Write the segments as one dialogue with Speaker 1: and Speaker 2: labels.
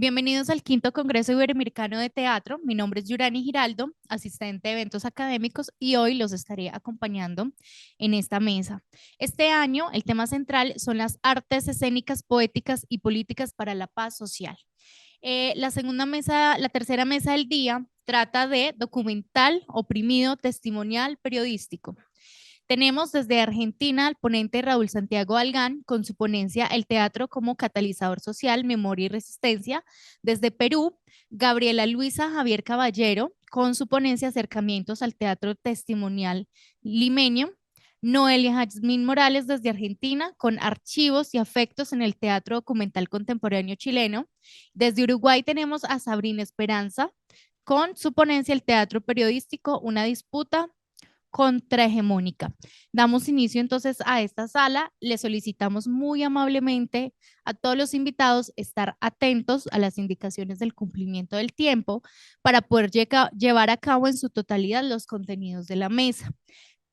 Speaker 1: Bienvenidos al quinto Congreso Iberoamericano de Teatro. Mi nombre es Yurani Giraldo, asistente de eventos académicos, y hoy los estaré acompañando en esta mesa. Este año, el tema central son las artes escénicas, poéticas y políticas para la paz social. La tercera mesa del día trata de documental, oprimido, testimonial, periodístico. Tenemos desde Argentina al ponente Raúl Santiago Algán con su ponencia El teatro como catalizador social, memoria y resistencia. Desde Perú, Gabriela Luisa Javier Caballero con su ponencia Acercamientos al teatro testimonial limeño. Noelia Jazmín Morales desde Argentina con archivos y afectos en el teatro documental contemporáneo chileno. Desde Uruguay tenemos a Sabrina Esperanza con su ponencia El teatro periodístico, una disputa contrahegemónica. Damos inicio entonces a esta sala. Le solicitamos muy amablemente a todos los invitados estar atentos a las indicaciones del cumplimiento del tiempo para poder llevar a cabo en su totalidad los contenidos de la mesa.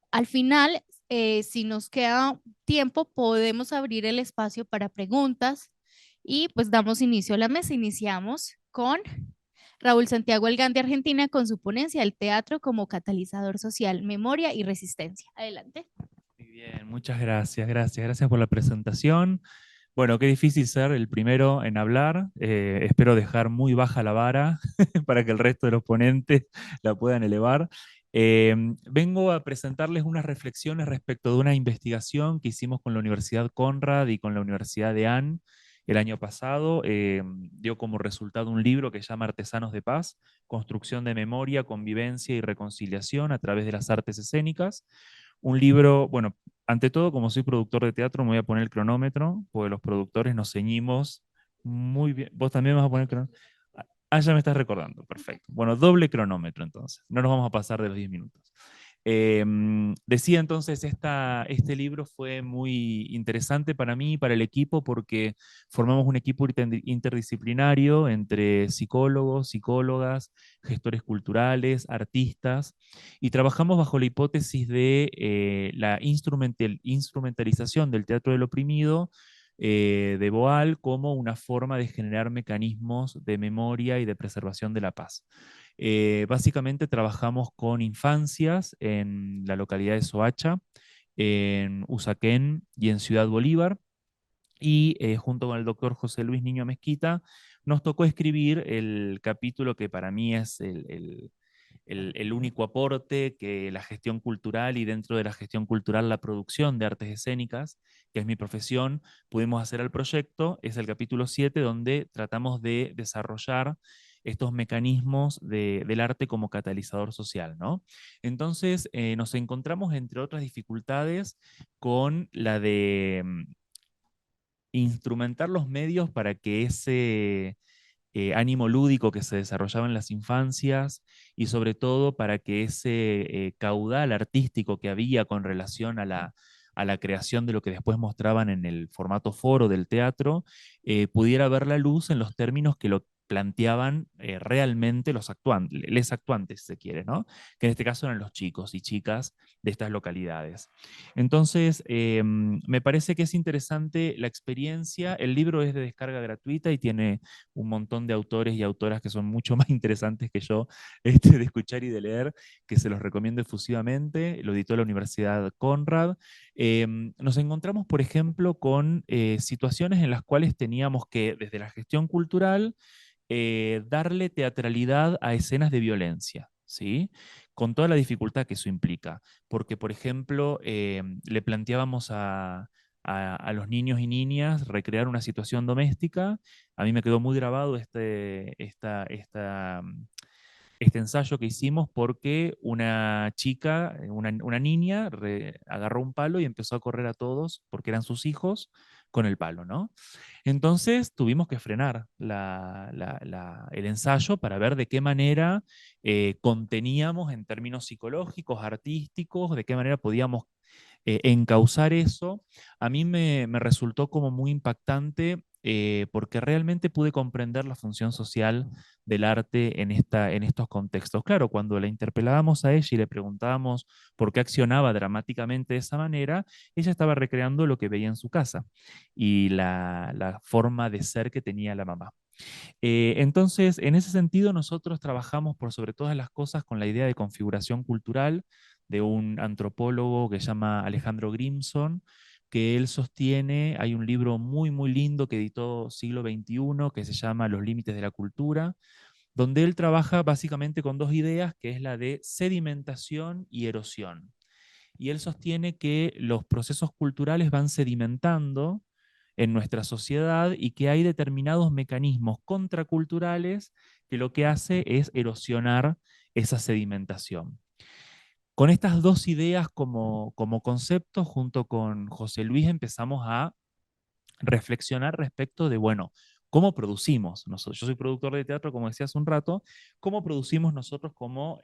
Speaker 1: Al final, si nos queda tiempo, podemos abrir el espacio para preguntas y pues damos inicio a la mesa. Iniciamos con Raúl Santiago Algán de Argentina con su ponencia El teatro como catalizador social, memoria y resistencia. Adelante.
Speaker 2: Muy bien, muchas gracias, gracias por la presentación. Bueno, qué difícil ser el primero en hablar. Espero dejar muy baja la vara para que el resto de los ponentes la puedan elevar. Eh, Vengo a presentarles unas reflexiones respecto de una investigación que hicimos con la Universidad Conrad y con la Universidad de Anne el año pasado. Dio como resultado un libro que se llama Artesanos de Paz, Construcción de Memoria, Convivencia y Reconciliación a través de las artes escénicas. Un libro, bueno, ante todo, como soy productor de teatro, me voy a poner el cronómetro, porque los productores nos ceñimos muy bien. ¿Vos también vas a poner el cronómetro? Ya me estás recordando, perfecto. Bueno, doble cronómetro entonces, no nos vamos a pasar de los 10 minutos. Decía entonces, este libro fue muy interesante para mí y para el equipo porque formamos un equipo interdisciplinario entre psicólogos, psicólogas, gestores culturales, artistas, y trabajamos bajo la hipótesis de la instrumentalización del teatro del oprimido de Boal como una forma de generar mecanismos de memoria y de preservación de la paz. Básicamente trabajamos con infancias en la localidad de Soacha, en Usaquén y en Ciudad Bolívar, y junto con el doctor José Luis Niño Mezquita nos tocó escribir el capítulo que para mí es el único aporte que la gestión cultural y dentro de la gestión cultural la producción de artes escénicas, que es mi profesión, pudimos hacer al proyecto. Es el capítulo 7 donde tratamos de desarrollar estos mecanismos del arte como catalizador social, ¿no? Entonces nos encontramos, entre otras dificultades, con la de instrumentar los medios para que ese ánimo lúdico que se desarrollaba en las infancias y sobre todo para que ese caudal artístico que había con relación a la creación de lo que después mostraban en el formato foro del teatro, pudiera ver la luz en los términos que lo planteaban realmente los actuantes, les actuantes, si se quiere, ¿no? Que en este caso eran los chicos y chicas de estas localidades. Entonces, me parece que es interesante la experiencia. El libro es de descarga gratuita y tiene un montón de autores y autoras que son mucho más interesantes que yo de escuchar y de leer, que se los recomiendo efusivamente. Lo editó la Universidad Conrad. Nos encontramos, por ejemplo, con situaciones en las cuales teníamos que, desde la gestión cultural, darle teatralidad a escenas de violencia, ¿sí? Con toda la dificultad que eso implica. Porque, por ejemplo, le planteábamos a los niños y niñas recrear una situación doméstica. A mí me quedó muy grabado este ensayo que hicimos porque una chica, una niña, agarró un palo y empezó a correr a todos, porque eran sus hijos, con el palo, ¿no? Entonces tuvimos que frenar el ensayo para ver de qué manera conteníamos en términos psicológicos, artísticos, de qué manera podíamos encauzar eso. A mí me resultó como muy impactante porque realmente pude comprender la función social del arte en estos contextos. Claro, cuando la interpelábamos a ella y le preguntábamos por qué accionaba dramáticamente de esa manera, ella estaba recreando lo que veía en su casa y la forma de ser que tenía la mamá. Entonces, en ese sentido, nosotros trabajamos por sobre todas las cosas con la idea de configuración cultural de un antropólogo que se llama Alejandro Grimson, que él sostiene, hay un libro muy, muy lindo que editó Siglo XXI, que se llama Los límites de la cultura, donde él trabaja básicamente con dos ideas, que es la de sedimentación y erosión. Y él sostiene que los procesos culturales van sedimentando en nuestra sociedad y que hay determinados mecanismos contraculturales que lo que hace es erosionar esa sedimentación. Con estas dos ideas como concepto, junto con José Luis empezamos a reflexionar respecto de, bueno, ¿cómo producimos nosotros? Yo soy productor de teatro, como decía hace un rato, ¿cómo producimos nosotros como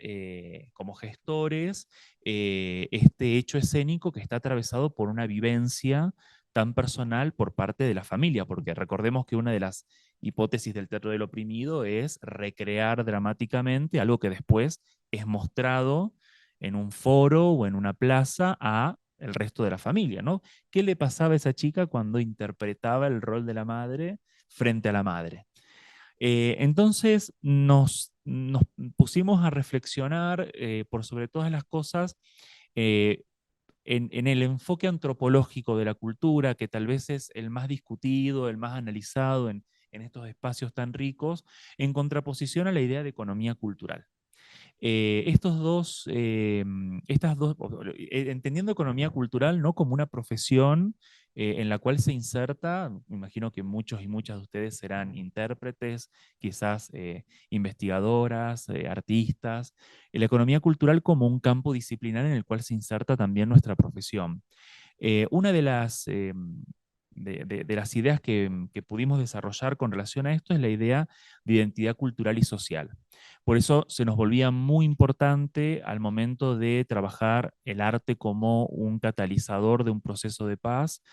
Speaker 2: gestores este hecho escénico que está atravesado por una vivencia tan personal por parte de la familia? Porque recordemos que una de las hipótesis del teatro del oprimido es recrear dramáticamente algo que después es mostrado en un foro o en una plaza a el resto de la familia, ¿no? ¿Qué le pasaba a esa chica cuando interpretaba el rol de la madre frente a la madre? Entonces nos pusimos a reflexionar por sobre todas las cosas eh, en el enfoque antropológico de la cultura, que tal vez es el más discutido, el más analizado en estos espacios tan ricos, en contraposición a la idea de economía cultural. Estas dos, entendiendo economía cultural no como una profesión en la cual se inserta, me imagino que muchos y muchas de ustedes serán intérpretes, quizás investigadoras, artistas, la economía cultural como un campo disciplinar en el cual se inserta también nuestra profesión. Una de las ideas que pudimos desarrollar con relación a esto es la idea de identidad cultural y social. Por eso se nos volvía muy importante al momento de trabajar el arte como un catalizador de un proceso de paz,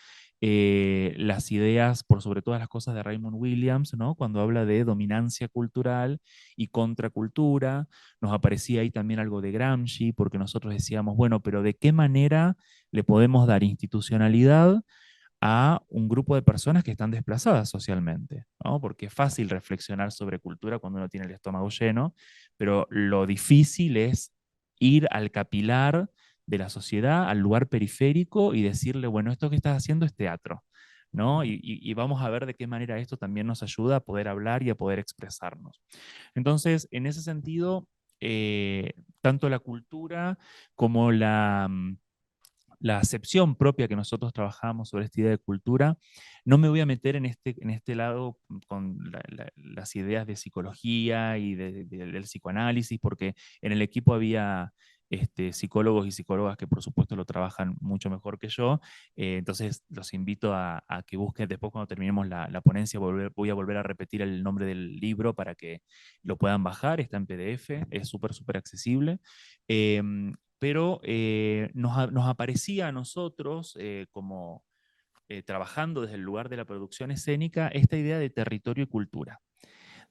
Speaker 2: las ideas, por sobre todas las cosas, de Raymond Williams, ¿no? Cuando habla de dominancia cultural y contracultura, nos aparecía ahí también algo de Gramsci, porque nosotros decíamos, bueno, pero ¿de qué manera le podemos dar institucionalidad a un grupo de personas que están desplazadas socialmente, ¿no? Porque es fácil reflexionar sobre cultura cuando uno tiene el estómago lleno, pero lo difícil es ir al capilar de la sociedad, al lugar periférico y decirle, bueno, esto que estás haciendo es teatro, ¿no? Y vamos a ver de qué manera esto también nos ayuda a poder hablar y a poder expresarnos. Entonces, en ese sentido, tanto la cultura como la acepción propia que nosotros trabajamos sobre esta idea de cultura. No me voy a meter en este lado con las ideas de psicología y del psicoanálisis, porque en el equipo había psicólogos y psicólogas que por supuesto lo trabajan mucho mejor que yo. Entonces los invito a que busquen después cuando terminemos la ponencia, voy a volver a repetir el nombre del libro para que lo puedan bajar, está en PDF, es súper, súper accesible. Pero nos aparecía a nosotros, como trabajando desde el lugar de la producción escénica, esta idea de territorio y cultura.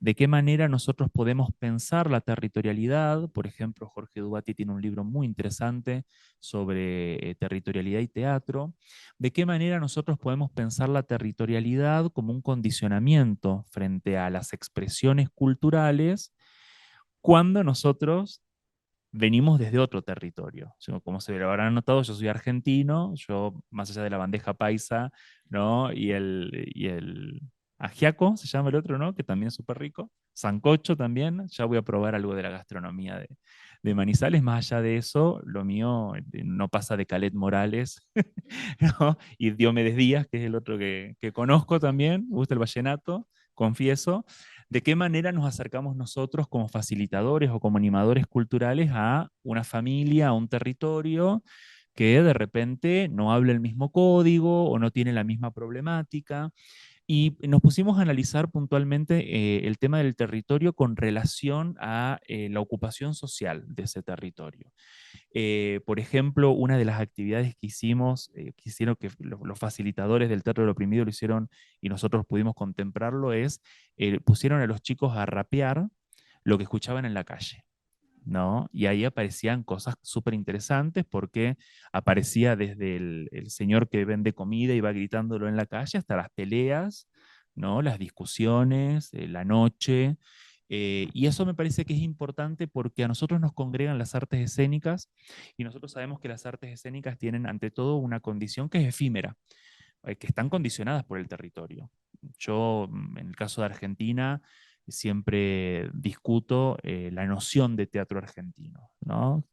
Speaker 2: De qué manera nosotros podemos pensar la territorialidad. Por ejemplo, Jorge Dubati tiene un libro muy interesante sobre territorialidad y teatro. De qué manera nosotros podemos pensar la territorialidad como un condicionamiento frente a las expresiones culturales cuando nosotros venimos desde otro territorio. Como se lo habrán notado, yo soy argentino, yo más allá de la bandeja paisa, ¿no? Y el ajiaco, se llama el otro, ¿no? Que también es súper rico. Sancocho también, ya voy a probar algo de la gastronomía de Manizales. Más allá de eso, lo mío no pasa de Calet Morales, ¿no? Y Diomedes Díaz, que es el otro que conozco también, me gusta el vallenato, confieso. ¿De qué manera nos acercamos nosotros como facilitadores o como animadores culturales a una familia, a un territorio que de repente no habla el mismo código o no tiene la misma problemática? Y nos pusimos a analizar puntualmente el tema del territorio con relación a la ocupación social de ese territorio. Por ejemplo, una de las actividades que hicimos, que hicieron que los facilitadores del Teatro del Oprimido lo hicieron y nosotros pudimos contemplarlo, es pusieron a los chicos a rapear lo que escuchaban en la calle, ¿no? Y ahí aparecían cosas súper interesantes porque aparecía desde el señor que vende comida y va gritándolo en la calle hasta las peleas, ¿no? Las discusiones, la noche, y eso me parece que es importante porque a nosotros nos congregan las artes escénicas y nosotros sabemos que las artes escénicas tienen ante todo una condición que es efímera, que están condicionadas por el territorio. Yo, en el caso de Argentina, siempre discuto la noción de teatro argentino, ¿no?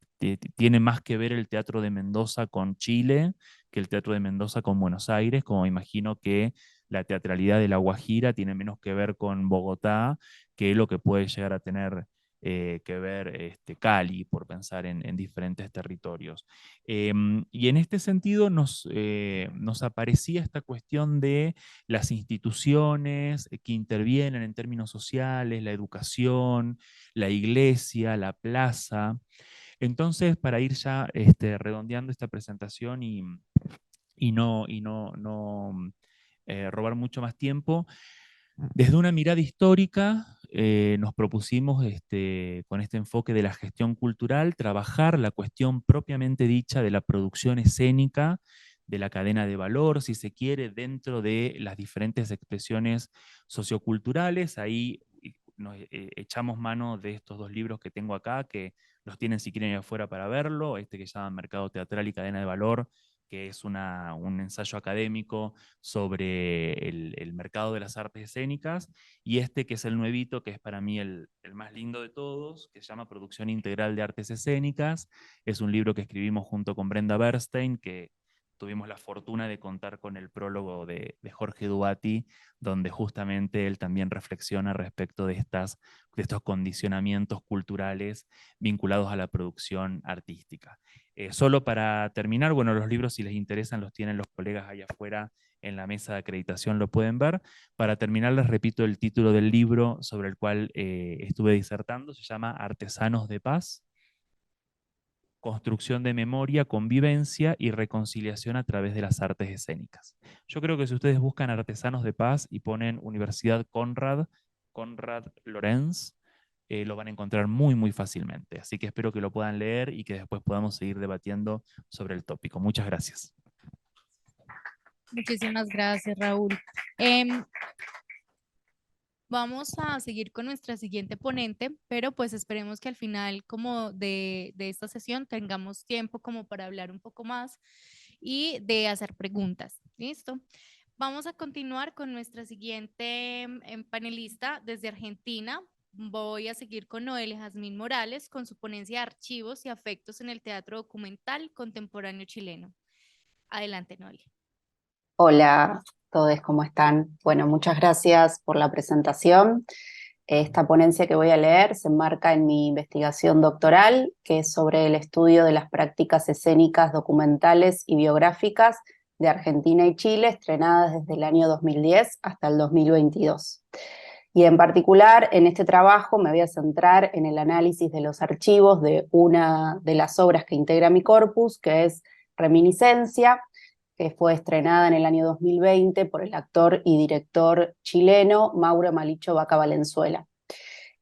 Speaker 2: Tiene más que ver el teatro de Mendoza con Chile que el teatro de Mendoza con Buenos Aires, como imagino que la teatralidad de La Guajira tiene menos que ver con Bogotá que lo que puede llegar a tener que ver Cali, por pensar en diferentes territorios. Y en este sentido nos aparecía esta cuestión de las instituciones que intervienen en términos sociales, la educación, la iglesia, la plaza. Entonces, para ir ya redondeando esta presentación y no robar mucho más tiempo, desde una mirada histórica, nos propusimos con este enfoque de la gestión cultural, trabajar la cuestión propiamente dicha de la producción escénica, de la cadena de valor, si se quiere, dentro de las diferentes expresiones socioculturales. Ahí nos echamos mano de estos dos libros que tengo acá, que los tienen si quieren ir afuera para verlo, este que se llama Mercado Teatral y Cadena de Valor, que es un ensayo académico sobre el mercado de las artes escénicas, y este que es el nuevito, que es para mí el más lindo de todos, que se llama Producción Integral de Artes Escénicas. Es un libro que escribimos junto con Brenda Bernstein, que tuvimos la fortuna de contar con el prólogo de Jorge Duati, donde justamente él también reflexiona respecto de estos condicionamientos culturales vinculados a la producción artística. Solo para terminar, bueno, los libros, si les interesan, los tienen los colegas allá afuera en la mesa de acreditación, lo pueden ver. Para terminar, les repito el título del libro sobre el cual estuve disertando, se llama Artesanos de Paz, construcción de memoria, convivencia y reconciliación a través de las artes escénicas. Yo creo que si ustedes buscan Artesanos de Paz y ponen Universidad Konrad Lorenz, lo van a encontrar muy, muy fácilmente. Así que espero que lo puedan leer y que después podamos seguir debatiendo sobre el tópico. Muchas gracias.
Speaker 1: Muchísimas gracias, Raúl. Vamos a seguir con nuestra siguiente ponente, pero pues esperemos que al final como de esta sesión tengamos tiempo como para hablar un poco más y de hacer preguntas. ¿Listo? Vamos a continuar con nuestra siguiente panelista desde Argentina. Voy a seguir con Noelia Jazmín Morales con su ponencia de archivos y afectos en el teatro documental contemporáneo chileno. Adelante, Noelia.
Speaker 3: Hola a todos, ¿cómo están? Bueno, muchas gracias por la presentación. Esta ponencia que voy a leer se enmarca en mi investigación doctoral, que es sobre el estudio de las prácticas escénicas, documentales y biográficas de Argentina y Chile, estrenadas desde el año 2010 hasta el 2022. Y en particular, en este trabajo me voy a centrar en el análisis de los archivos de una de las obras que integra mi corpus, que es Reminiscencia, que fue estrenada en el año 2020 por el actor y director chileno Mauro Malicho Vaca Valenzuela.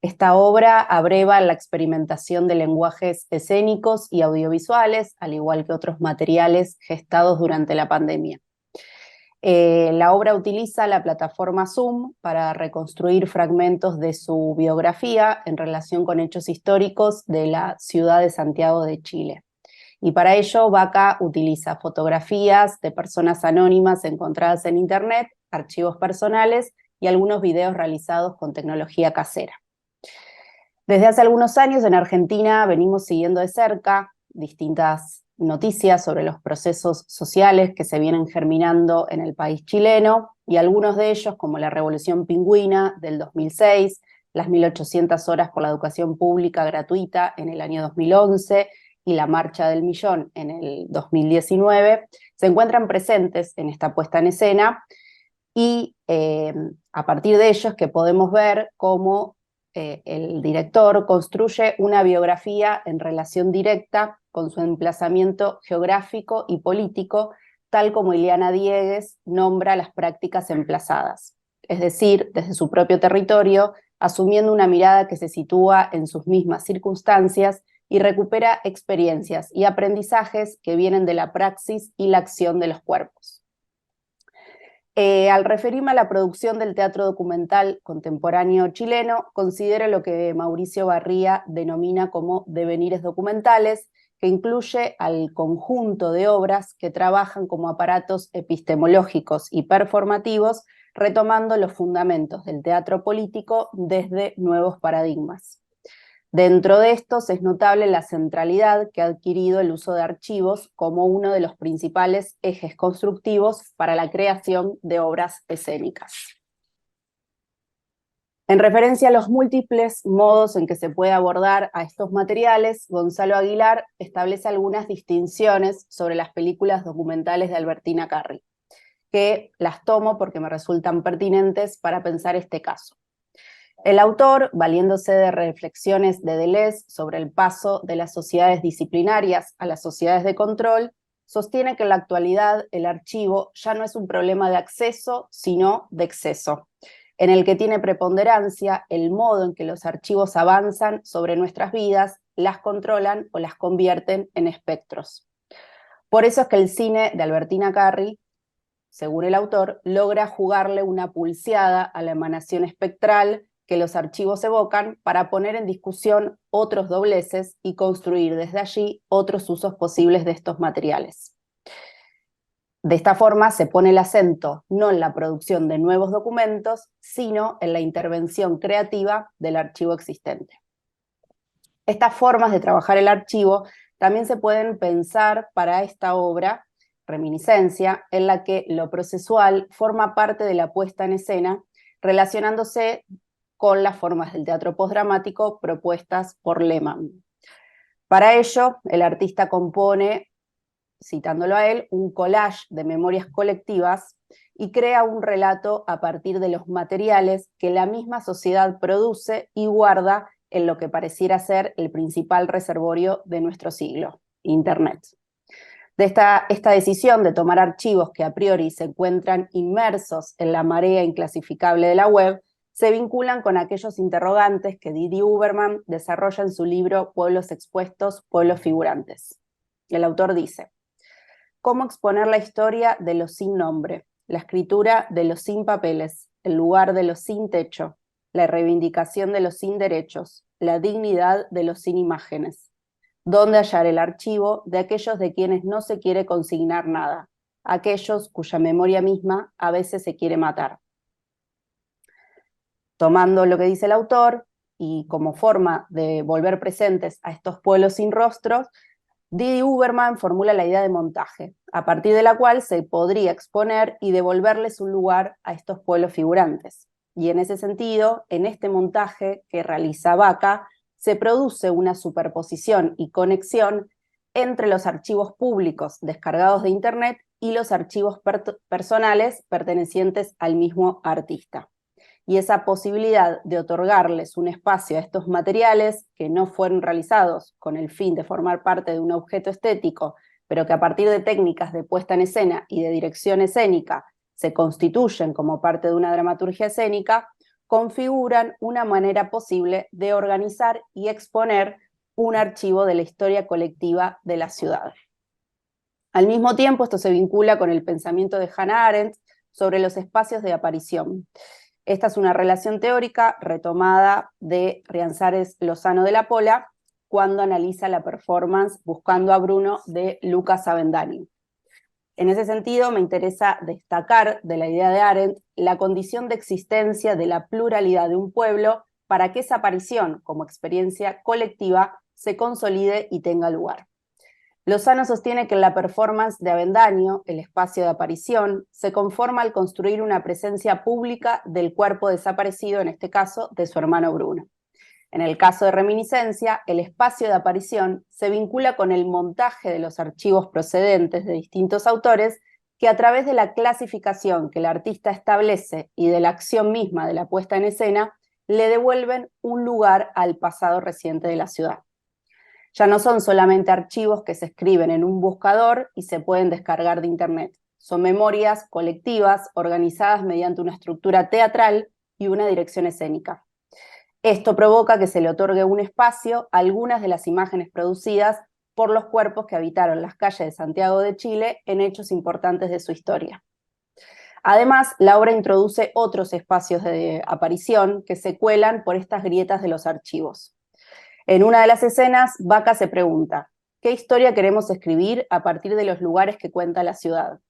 Speaker 3: Esta obra abreva la experimentación de lenguajes escénicos y audiovisuales, al igual que otros materiales gestados durante la pandemia. La obra utiliza la plataforma Zoom para reconstruir fragmentos de su biografía en relación con hechos históricos de la ciudad de Santiago de Chile. Y para ello, Vaca utiliza fotografías de personas anónimas encontradas en internet, archivos personales y algunos videos realizados con tecnología casera. Desde hace algunos años en Argentina venimos siguiendo de cerca distintas noticias sobre los procesos sociales que se vienen germinando en el país chileno, y algunos de ellos, como la Revolución Pingüina del 2006, las 1800 horas por la educación pública gratuita en el año 2011, y la Marcha del Millón en el 2019, se encuentran presentes en esta puesta en escena, y a partir de ello es que podemos ver cómo el director construye una biografía en relación directa con su emplazamiento geográfico y político, tal como Ileana Diegues nombra las prácticas emplazadas, es decir, desde su propio territorio, asumiendo una mirada que se sitúa en sus mismas circunstancias y recupera experiencias y aprendizajes que vienen de la praxis y la acción de los cuerpos. Al referirme a la producción del teatro documental contemporáneo chileno, considero lo que Mauricio Barría denomina como devenires documentales, que incluye al conjunto de obras que trabajan como aparatos epistemológicos y performativos, retomando los fundamentos del teatro político desde nuevos paradigmas. Dentro de estos es notable la centralidad que ha adquirido el uso de archivos como uno de los principales ejes constructivos para la creación de obras escénicas. En referencia a los múltiples modos en que se puede abordar a estos materiales, Gonzalo Aguilar establece algunas distinciones sobre las películas documentales de Albertina Carri, que las tomo porque me resultan pertinentes para pensar este caso. El autor, valiéndose de reflexiones de Deleuze sobre el paso de las sociedades disciplinarias a las sociedades de control, sostiene que en la actualidad el archivo ya no es un problema de acceso, sino de exceso, en el que tiene preponderancia el modo en que los archivos avanzan sobre nuestras vidas, las controlan o las convierten en espectros. Por eso es que el cine de Albertina Carri, según el autor, logra jugarle una pulseada a la emanación espectral que los archivos evocan para poner en discusión otros dobleces y construir desde allí otros usos posibles de estos materiales. De esta forma se pone el acento no en la producción de nuevos documentos, sino en la intervención creativa del archivo existente. Estas formas de trabajar el archivo también se pueden pensar para esta obra, Reminiscencia, en la que lo procesual forma parte de la puesta en escena, relacionándose con las formas del teatro postdramático propuestas por Lehmann. Para ello, el artista compone, citándolo a él, un collage de memorias colectivas y crea un relato a partir de los materiales que la misma sociedad produce y guarda en lo que pareciera ser el principal reservorio de nuestro siglo, Internet. De esta decisión de tomar archivos que a priori se encuentran inmersos en la marea inclasificable de la web, se vinculan con aquellos interrogantes que Didi Huberman desarrolla en su libro Pueblos expuestos, pueblos figurantes. El autor dice: ¿cómo exponer la historia de los sin nombre, la escritura de los sin papeles, el lugar de los sin techo, la reivindicación de los sin derechos, la dignidad de los sin imágenes? ¿Dónde hallar el archivo de aquellos de quienes no se quiere consignar nada, aquellos cuya memoria misma a veces se quiere matar? Tomando lo que dice el autor y como forma de volver presentes a estos pueblos sin rostros, Didi Huberman formula la idea de montaje, a partir de la cual se podría exponer y devolverles un lugar a estos pueblos figurantes. Y en ese sentido, en este montaje que realiza Vaca, se produce una superposición y conexión entre los archivos públicos descargados de Internet y los archivos personales pertenecientes al mismo artista. Y esa posibilidad de otorgarles un espacio a estos materiales que no fueron realizados con el fin de formar parte de un objeto estético, pero que a partir de técnicas de puesta en escena y de dirección escénica se constituyen como parte de una dramaturgia escénica, configuran una manera posible de organizar y exponer un archivo de la historia colectiva de la ciudad. Al mismo tiempo, esto se vincula con el pensamiento de Hannah Arendt sobre los espacios de aparición. Esta es una relación teórica retomada de Rianzares Lozano de la Pola cuando analiza la performance Buscando a Bruno de Lucas Avendaño. En ese sentido, me interesa destacar de la idea de Arendt la condición de existencia de la pluralidad de un pueblo para que esa aparición como experiencia colectiva se consolide y tenga lugar. Lozano sostiene que en la performance de Avendaño, el espacio de aparición, se conforma al construir una presencia pública del cuerpo desaparecido, en este caso, de su hermano Bruno. En el caso de Reminiscencia, el espacio de aparición se vincula con el montaje de los archivos procedentes de distintos autores que a través de la clasificación que el artista establece y de la acción misma de la puesta en escena, le devuelven un lugar al pasado reciente de la ciudad. Ya no son solamente archivos que se escriben en un buscador y se pueden descargar de Internet. Son memorias colectivas organizadas mediante una estructura teatral y una dirección escénica. Esto provoca que se le otorgue un espacio a algunas de las imágenes producidas por los cuerpos que habitaron las calles de Santiago de Chile en hechos importantes de su historia. Además, la obra introduce otros espacios de aparición que se cuelan por estas grietas de los archivos. En una de las escenas, Vaca se pregunta, ¿qué historia queremos escribir a partir de los lugares que cuenta la ciudad?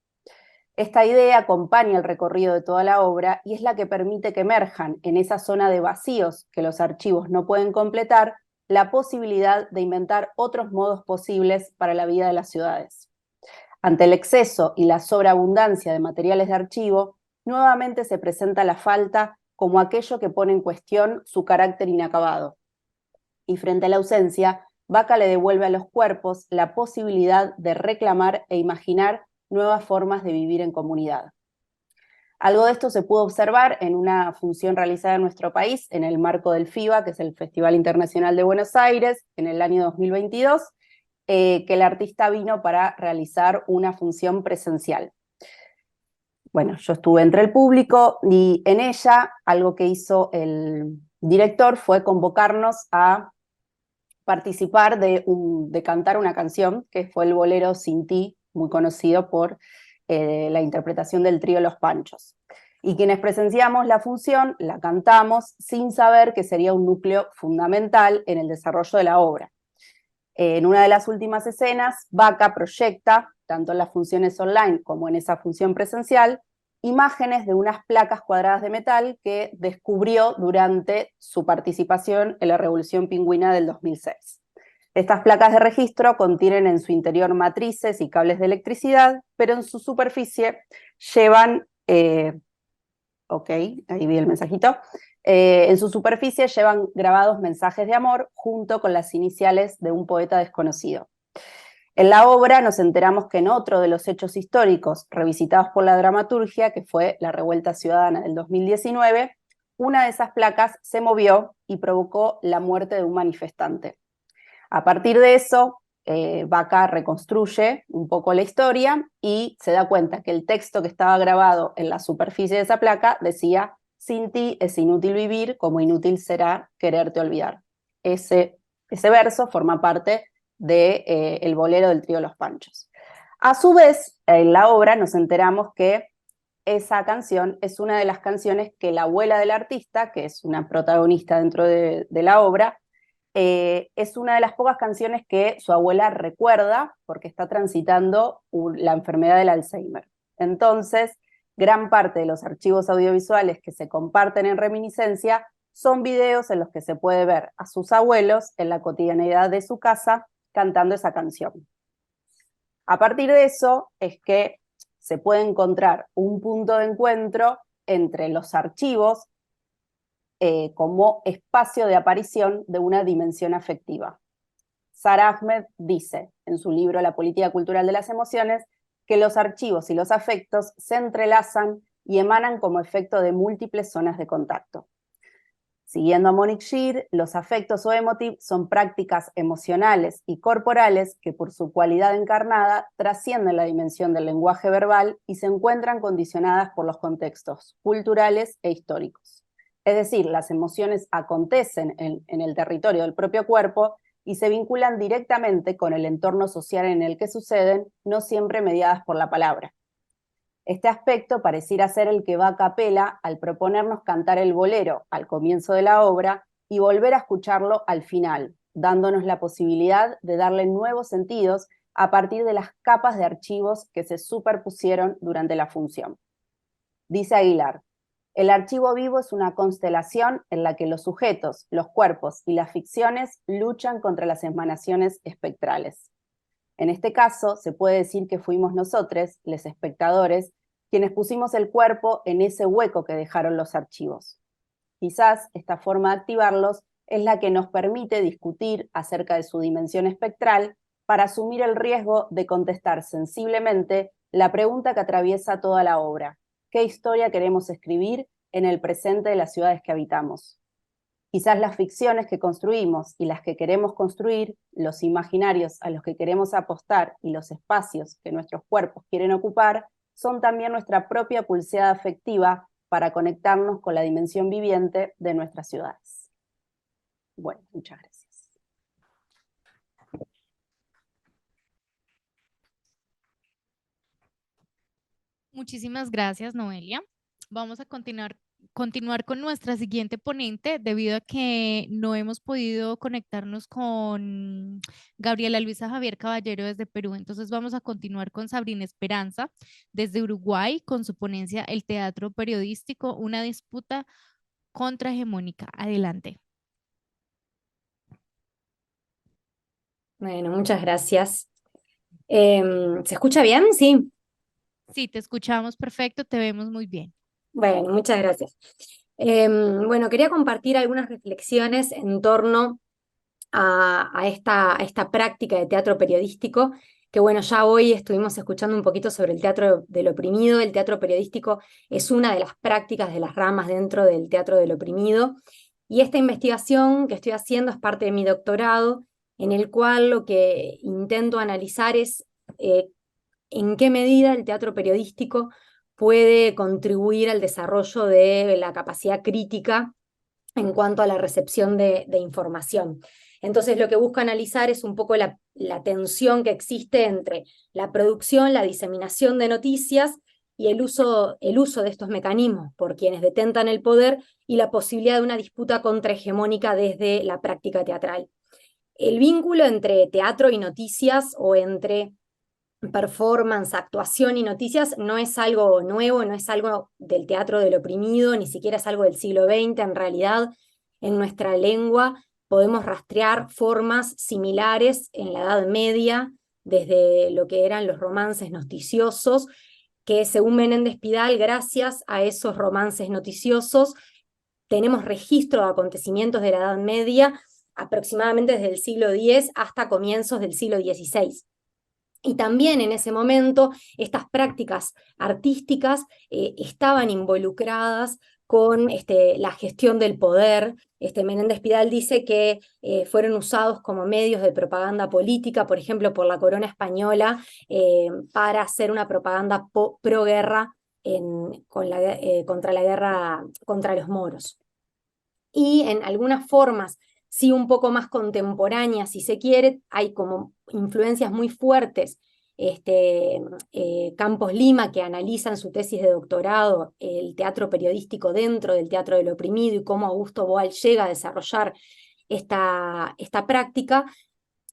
Speaker 3: Esta idea acompaña el recorrido de toda la obra y es la que permite que emerjan en esa zona de vacíos que los archivos no pueden completar la posibilidad de inventar otros modos posibles para la vida de las ciudades. Ante el exceso y la sobreabundancia de materiales de archivo, nuevamente se presenta la falta como aquello que pone en cuestión su carácter inacabado. Y frente a la ausencia, Vaca le devuelve a los cuerpos la posibilidad de reclamar e imaginar nuevas formas de vivir en comunidad. Algo de esto se pudo observar en una función realizada en nuestro país en el marco del FIBA, que es el Festival Internacional de Buenos Aires, en el año 2022, que el artista vino para realizar una función presencial. Bueno, yo estuve entre el público y en ella algo que hizo el director fue convocarnos a participar de cantar una canción, que fue el bolero Sin Ti, muy conocido por la interpretación del trío Los Panchos. Y quienes presenciamos la función, la cantamos sin saber que sería un núcleo fundamental en el desarrollo de la obra. En una de las últimas escenas, Vaca proyecta, tanto en las funciones online como en esa función presencial, imágenes de unas placas cuadradas de metal que descubrió durante su participación en la Revolución Pingüina del 2006. Estas placas de registro contienen en su interior matrices y cables de electricidad, pero en su superficie llevan, ok, ahí vi el mensajito, en su superficie llevan grabados mensajes de amor junto con las iniciales de un poeta desconocido. En la obra nos enteramos que en otro de los hechos históricos revisitados por la dramaturgia, que fue la Revuelta Ciudadana del 2019, una de esas placas se movió y provocó la muerte de un manifestante. A partir de eso, Vaca reconstruye un poco la historia y se da cuenta que el texto que estaba grabado en la superficie de esa placa decía: sin ti es inútil vivir, como inútil será quererte olvidar. Ese verso forma parte del bolero del trío Los Panchos. A su vez, en la obra nos enteramos que esa canción es una de las canciones que la abuela del artista, que es una protagonista dentro de la obra, es una de las pocas canciones que su abuela recuerda porque está transitando la enfermedad del Alzheimer. Entonces, gran parte de los archivos audiovisuales que se comparten en Reminiscencia son videos en los que se puede ver a sus abuelos en la cotidianidad de su casa cantando esa canción. A partir de eso es que se puede encontrar un punto de encuentro entre los archivos como espacio de aparición de una dimensión afectiva. Sara Ahmed dice en su libro La política cultural de las emociones que los archivos y los afectos se entrelazan y emanan como efecto de múltiples zonas de contacto. Siguiendo a Monique Shear, los afectos o emotive son prácticas emocionales y corporales que por su cualidad encarnada trascienden la dimensión del lenguaje verbal y se encuentran condicionadas por los contextos culturales e históricos. Es decir, las emociones acontecen en el territorio del propio cuerpo y se vinculan directamente con el entorno social en el que suceden, no siempre mediadas por la palabra. Este aspecto pareciera ser el que Vaca apela al proponernos cantar el bolero al comienzo de la obra y volver a escucharlo al final, dándonos la posibilidad de darle nuevos sentidos a partir de las capas de archivos que se superpusieron durante la función. Dice Aguilar: el archivo vivo es una constelación en la que los sujetos, los cuerpos y las ficciones luchan contra las emanaciones espectrales. En este caso, se puede decir que fuimos nosotros, los espectadores, quienes pusimos el cuerpo en ese hueco que dejaron los archivos. Quizás esta forma de activarlos es la que nos permite discutir acerca de su dimensión espectral para asumir el riesgo de contestar sensiblemente la pregunta que atraviesa toda la obra: ¿qué historia queremos escribir en el presente de las ciudades que habitamos? Quizás las ficciones que construimos y las que queremos construir, los imaginarios a los que queremos apostar y los espacios que nuestros cuerpos quieren ocupar, son también nuestra propia pulseada afectiva para conectarnos con la dimensión viviente de nuestras ciudades. Bueno, muchas gracias.
Speaker 1: Muchísimas gracias, Noelia. Vamos a continuar con nuestra siguiente ponente debido a que no hemos podido conectarnos con Gabriela Luisa Javier Caballero desde Perú. Entonces vamos a continuar con Sabrina Esperanza desde Uruguay con su ponencia El teatro periodístico, una disputa contrahegemónica. Adelante.
Speaker 4: Bueno, muchas gracias. ¿Se escucha bien? Sí.
Speaker 1: Sí, te escuchamos perfecto, te vemos muy bien.
Speaker 4: Bueno, muchas gracias. Bueno, quería compartir algunas reflexiones en torno a esta práctica de teatro periodístico, que bueno, ya hoy estuvimos escuchando un poquito sobre el teatro del oprimido. El teatro periodístico es una de las prácticas, de las ramas dentro del teatro del oprimido, y esta investigación que estoy haciendo es parte de mi doctorado, en el cual lo que intento analizar es en qué medida el teatro periodístico puede contribuir al desarrollo de la capacidad crítica en cuanto a la recepción de información. Entonces lo que busco analizar es un poco la tensión que existe entre la producción, la diseminación de noticias y el uso de estos mecanismos por quienes detentan el poder y la posibilidad de una disputa contrahegemónica desde la práctica teatral. El vínculo entre teatro y noticias, o entre performance, actuación y noticias, no es algo nuevo, no es algo del teatro del oprimido, ni siquiera es algo del siglo XX. En realidad, en nuestra lengua podemos rastrear formas similares en la Edad Media, desde lo que eran los romances noticiosos, que según Menéndez Pidal, gracias a esos romances noticiosos, tenemos registro de acontecimientos de la Edad Media aproximadamente desde el siglo X hasta comienzos del siglo XVI. Y también en ese momento estas prácticas artísticas estaban involucradas con la gestión del poder. Menéndez Pidal dice que fueron usados como medios de propaganda política, por ejemplo, por la corona española, para hacer una propaganda pro-guerra contra la guerra contra los moros. Y en algunas formas, sí, un poco más contemporáneas, si se quiere, hay como influencias muy fuertes. Campos Lima, que analiza en su tesis de doctorado el teatro periodístico dentro del teatro del oprimido y cómo Augusto Boal llega a desarrollar esta práctica,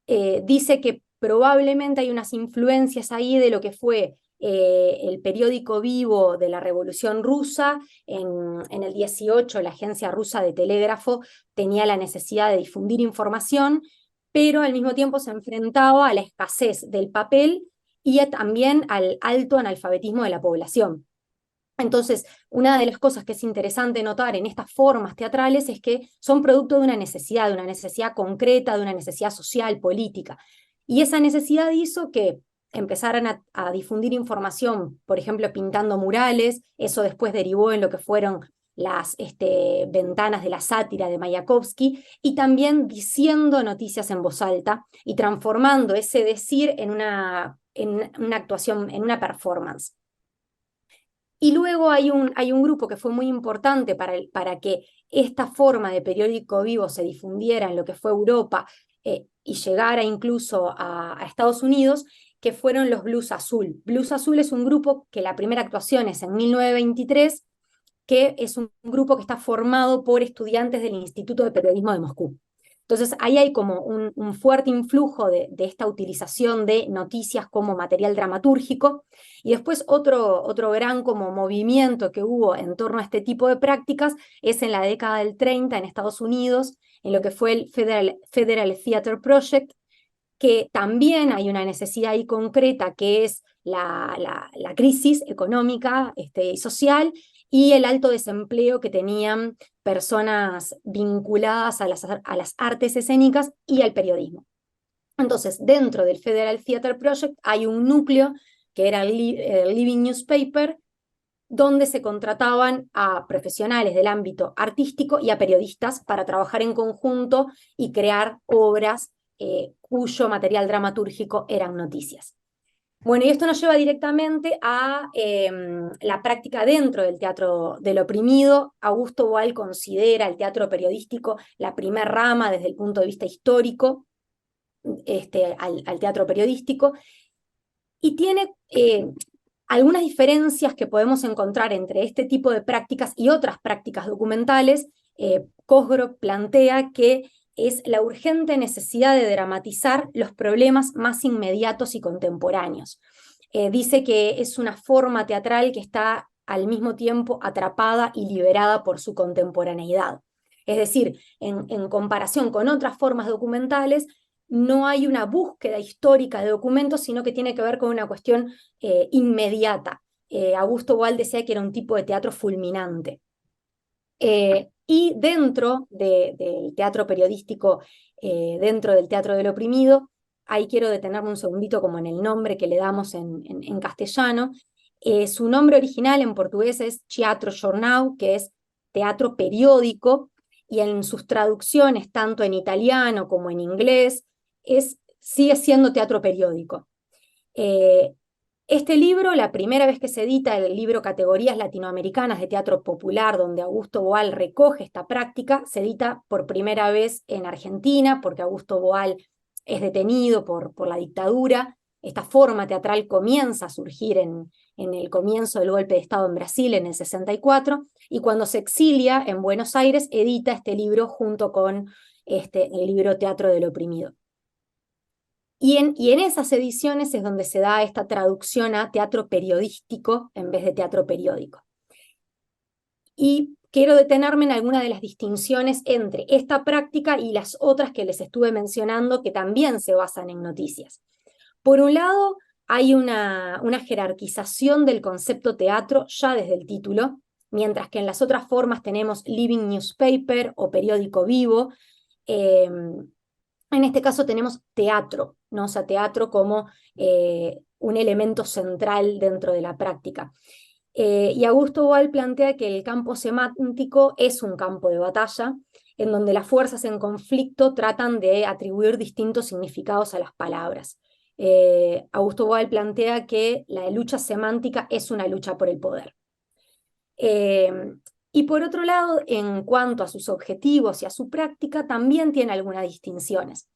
Speaker 4: dice que probablemente hay unas influencias ahí de lo que fue el periódico vivo de la Revolución Rusa. En el 18, la agencia rusa de telégrafo tenía la necesidad de difundir información, pero al mismo tiempo se enfrentaba a la escasez del papel y también al alto analfabetismo de la población. Entonces, una de las cosas que es interesante notar en estas formas teatrales es que son producto de una necesidad concreta, de una necesidad social, política. Y esa necesidad hizo que empezaran a difundir información, por ejemplo, pintando murales. Eso después derivó en lo que fueron las ventanas de la sátira de Mayakovsky, y también diciendo noticias en voz alta y transformando ese decir en una actuación, en una performance. Y luego hay un grupo que fue muy importante para que esta forma de periódico vivo se difundiera en lo que fue Europa y llegara incluso a Estados Unidos, que fueron los Blues Azul. Blues Azul es un grupo que la primera actuación es en 1923, que es un grupo que está formado por estudiantes del Instituto de Periodismo de Moscú. Entonces ahí hay como un fuerte influjo de esta utilización de noticias como material dramatúrgico. Y después otro gran como movimiento que hubo en torno a este tipo de prácticas es en la década del 30 en Estados Unidos, en lo que fue el Federal Theater Project, que también hay una necesidad ahí concreta, que es la crisis económica y social, y el alto desempleo que tenían personas vinculadas a las artes escénicas y al periodismo. Entonces, dentro del Federal Theater Project hay un núcleo que era el Living Newspaper, donde se contrataban a profesionales del ámbito artístico y a periodistas para trabajar en conjunto y crear obras cuyo material dramatúrgico eran noticias. Bueno, y esto nos lleva directamente a la práctica dentro del teatro del oprimido. Augusto Boal considera el teatro periodístico la primer rama desde el punto de vista histórico al teatro periodístico, y tiene Algunas diferencias que podemos encontrar entre este tipo de prácticas y otras prácticas documentales, Cosgrove plantea que es la urgente necesidad de dramatizar los problemas más inmediatos y contemporáneos. Dice que es una forma teatral que está al mismo tiempo atrapada y liberada por su contemporaneidad. Es decir, en comparación con otras formas documentales, no hay una búsqueda histórica de documentos, sino que tiene que ver con una cuestión inmediata. Augusto Boal decía que era un tipo de teatro fulminante. Y dentro del teatro periodístico, dentro del teatro del oprimido, ahí quiero detenerme un segundito como en el nombre que le damos en castellano. Su nombre original en portugués es Teatro Jornal, que es teatro periódico, y en sus traducciones, tanto en italiano como en inglés, sigue siendo teatro periódico. Este libro, la primera vez que se edita el libro Categorías Latinoamericanas de Teatro Popular, donde Augusto Boal recoge esta práctica, se edita por primera vez en Argentina, porque Augusto Boal es detenido por la dictadura. Esta forma teatral comienza a surgir en el comienzo del golpe de Estado en Brasil, en el 64, y cuando se exilia en Buenos Aires, edita este libro junto con el libro Teatro del Oprimido. Y en esas ediciones es donde se da esta traducción a teatro periodístico en vez de teatro periódico. Y quiero detenerme en alguna de las distinciones entre esta práctica y las otras que les estuve mencionando que también se basan en noticias. Por un lado, hay una jerarquización del concepto teatro ya desde el título, mientras que en las otras formas tenemos living newspaper o periódico vivo. En este caso tenemos teatro, ¿no? O sea, teatro como un elemento central dentro de la práctica. Y Augusto Boal plantea que el campo semántico es un campo de batalla, en donde las fuerzas en conflicto tratan de atribuir distintos significados a las palabras. Augusto Boal plantea que la lucha semántica es una lucha por el poder. Y por otro lado, en cuanto a sus objetivos y a su práctica, también tiene algunas distinciones.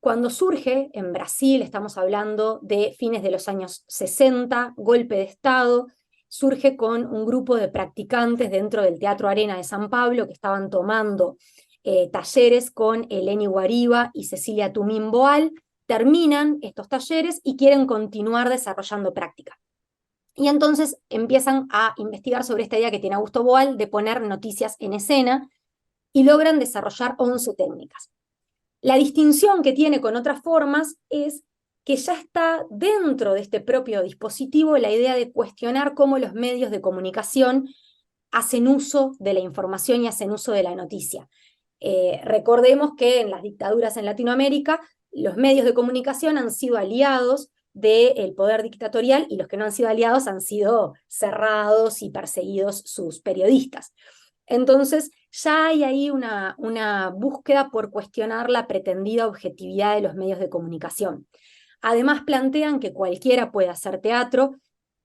Speaker 4: Cuando surge en Brasil, estamos hablando de fines de los años 60, golpe de Estado, surge con un grupo de practicantes dentro del Teatro Arena de San Pablo que estaban tomando talleres con Eleni Guariba y Cecilia Tumín Boal, terminan estos talleres y quieren continuar desarrollando práctica. Y entonces empiezan a investigar sobre esta idea que tiene Augusto Boal de poner noticias en escena y logran desarrollar 11 técnicas. La distinción que tiene con otras formas es que ya está dentro de este propio dispositivo la idea de cuestionar cómo los medios de comunicación hacen uso de la información y hacen uso de la noticia. Recordemos que en las dictaduras en Latinoamérica los medios de comunicación han sido aliados del poder dictatorial y los que no han sido aliados han sido cerrados y perseguidos sus periodistas. Entonces ya hay ahí una búsqueda por cuestionar la pretendida objetividad de los medios de comunicación. Además plantean que cualquiera puede hacer teatro.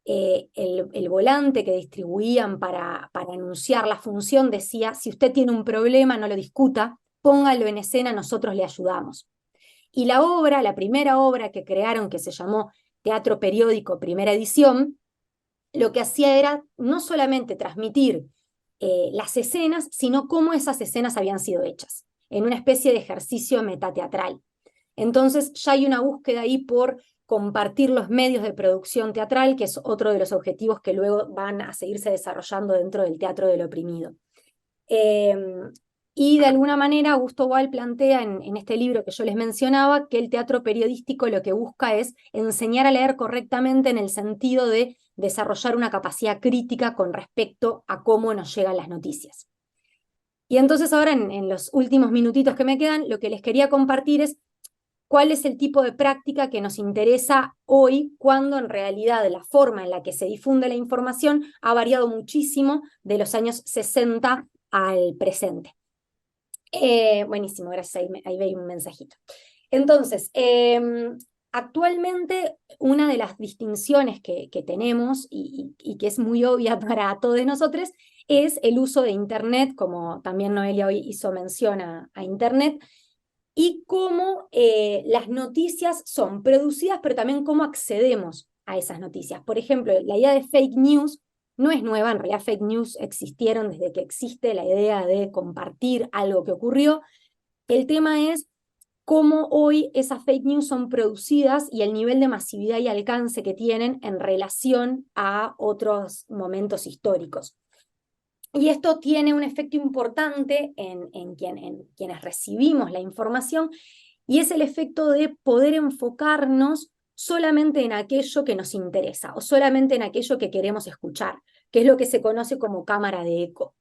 Speaker 4: El volante que distribuían para anunciar la función decía: si usted tiene un problema, no lo discuta, póngalo en escena, nosotros le ayudamos. Y la obra, la primera obra que crearon, que se llamó Teatro Periódico, primera edición, lo que hacía era no solamente transmitir las escenas, sino cómo esas escenas habían sido hechas, en una especie de ejercicio metateatral. Entonces ya hay una búsqueda ahí por compartir los medios de producción teatral, que es otro de los objetivos que luego van a seguirse desarrollando dentro del teatro del oprimido. Y de alguna manera Augusto Boal plantea en este libro que yo les mencionaba que el teatro periodístico lo que busca es enseñar a leer correctamente en el sentido de desarrollar una capacidad crítica con respecto a cómo nos llegan las noticias. Y entonces ahora en los últimos minutitos que me quedan, lo que les quería compartir es cuál es el tipo de práctica que nos interesa hoy, cuando en realidad la forma en la que se difunde la información ha variado muchísimo de los años 60 al presente. Buenísimo, gracias, ahí veis un mensajito. Entonces, actualmente una de las distinciones que tenemos y que es muy obvia para todos nosotros es el uso de Internet, como también Noelia hoy hizo mención a Internet, y cómo las noticias son producidas, pero también cómo accedemos a esas noticias. Por ejemplo, la idea de fake news no es nueva, en realidad fake news existieron desde que existe la idea de compartir algo que ocurrió. El tema es cómo hoy esas fake news son producidas y el nivel de masividad y alcance que tienen en relación a otros momentos históricos. Y esto tiene un efecto importante en quienes recibimos la información, y es el efecto de poder enfocarnos solamente en aquello que nos interesa o solamente en aquello que queremos escuchar, que es lo que se conoce como cámara de eco.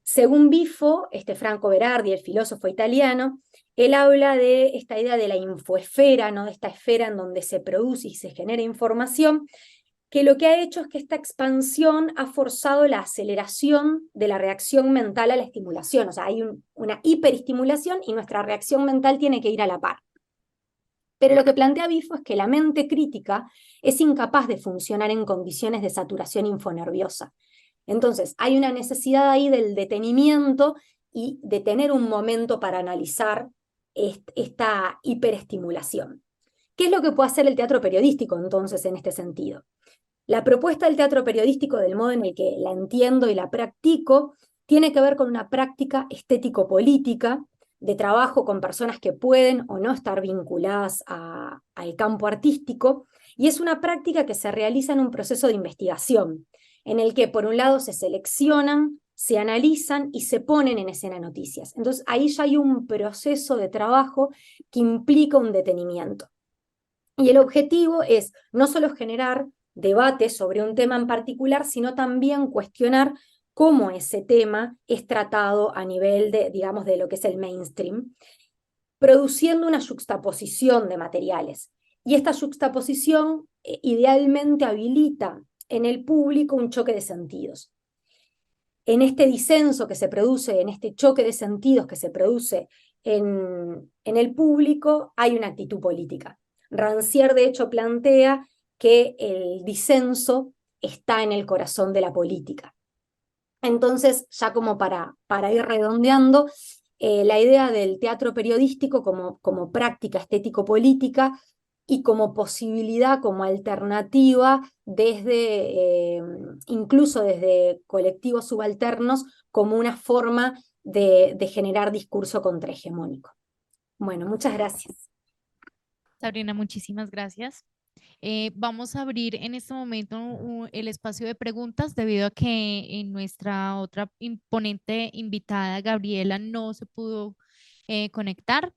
Speaker 4: Según Bifo, Franco Berardi, el filósofo italiano, él habla de esta idea de la infoesfera, ¿no? De esta esfera en donde se produce y se genera información, que lo que ha hecho es que esta expansión ha forzado la aceleración de la reacción mental a la estimulación. O sea, hay una hiperestimulación y nuestra reacción mental tiene que ir a la par. Pero lo que plantea Bifo es que la mente crítica es incapaz de funcionar en condiciones de saturación infonerviosa. Entonces, hay una necesidad ahí del detenimiento y de tener un momento para analizar esta hiperestimulación. ¿Qué es lo que puede hacer el teatro periodístico entonces en este sentido? La propuesta del teatro periodístico, del modo en el que la entiendo y la practico, tiene que ver con una práctica estético-política de trabajo con personas que pueden o no estar vinculadas al campo artístico, y es una práctica que se realiza en un proceso de investigación, en el que por un lado se seleccionan, se analizan y se ponen en escena noticias. Entonces ahí ya hay un proceso de trabajo que implica un detenimiento. Y el objetivo es no solo generar debate sobre un tema en particular, sino también cuestionar cómo ese tema es tratado a nivel de, digamos, de lo que es el mainstream, produciendo una yuxtaposición de materiales. Y esta yuxtaposición idealmente habilita en el público un choque de sentidos. En este disenso que se produce, en este choque de sentidos que se produce en el público, hay una actitud política. Rancière, de hecho, plantea que el disenso está en el corazón de la política. Entonces, ya como para ir redondeando, la idea del teatro periodístico como práctica estético-política y como posibilidad, como alternativa, incluso desde colectivos subalternos, como una forma de generar discurso contrahegemónico. Bueno, muchas gracias.
Speaker 1: Sabrina, muchísimas gracias. Vamos a abrir en este momento el espacio de preguntas debido a que en nuestra otra imponente invitada, Gabriela, no se pudo conectar.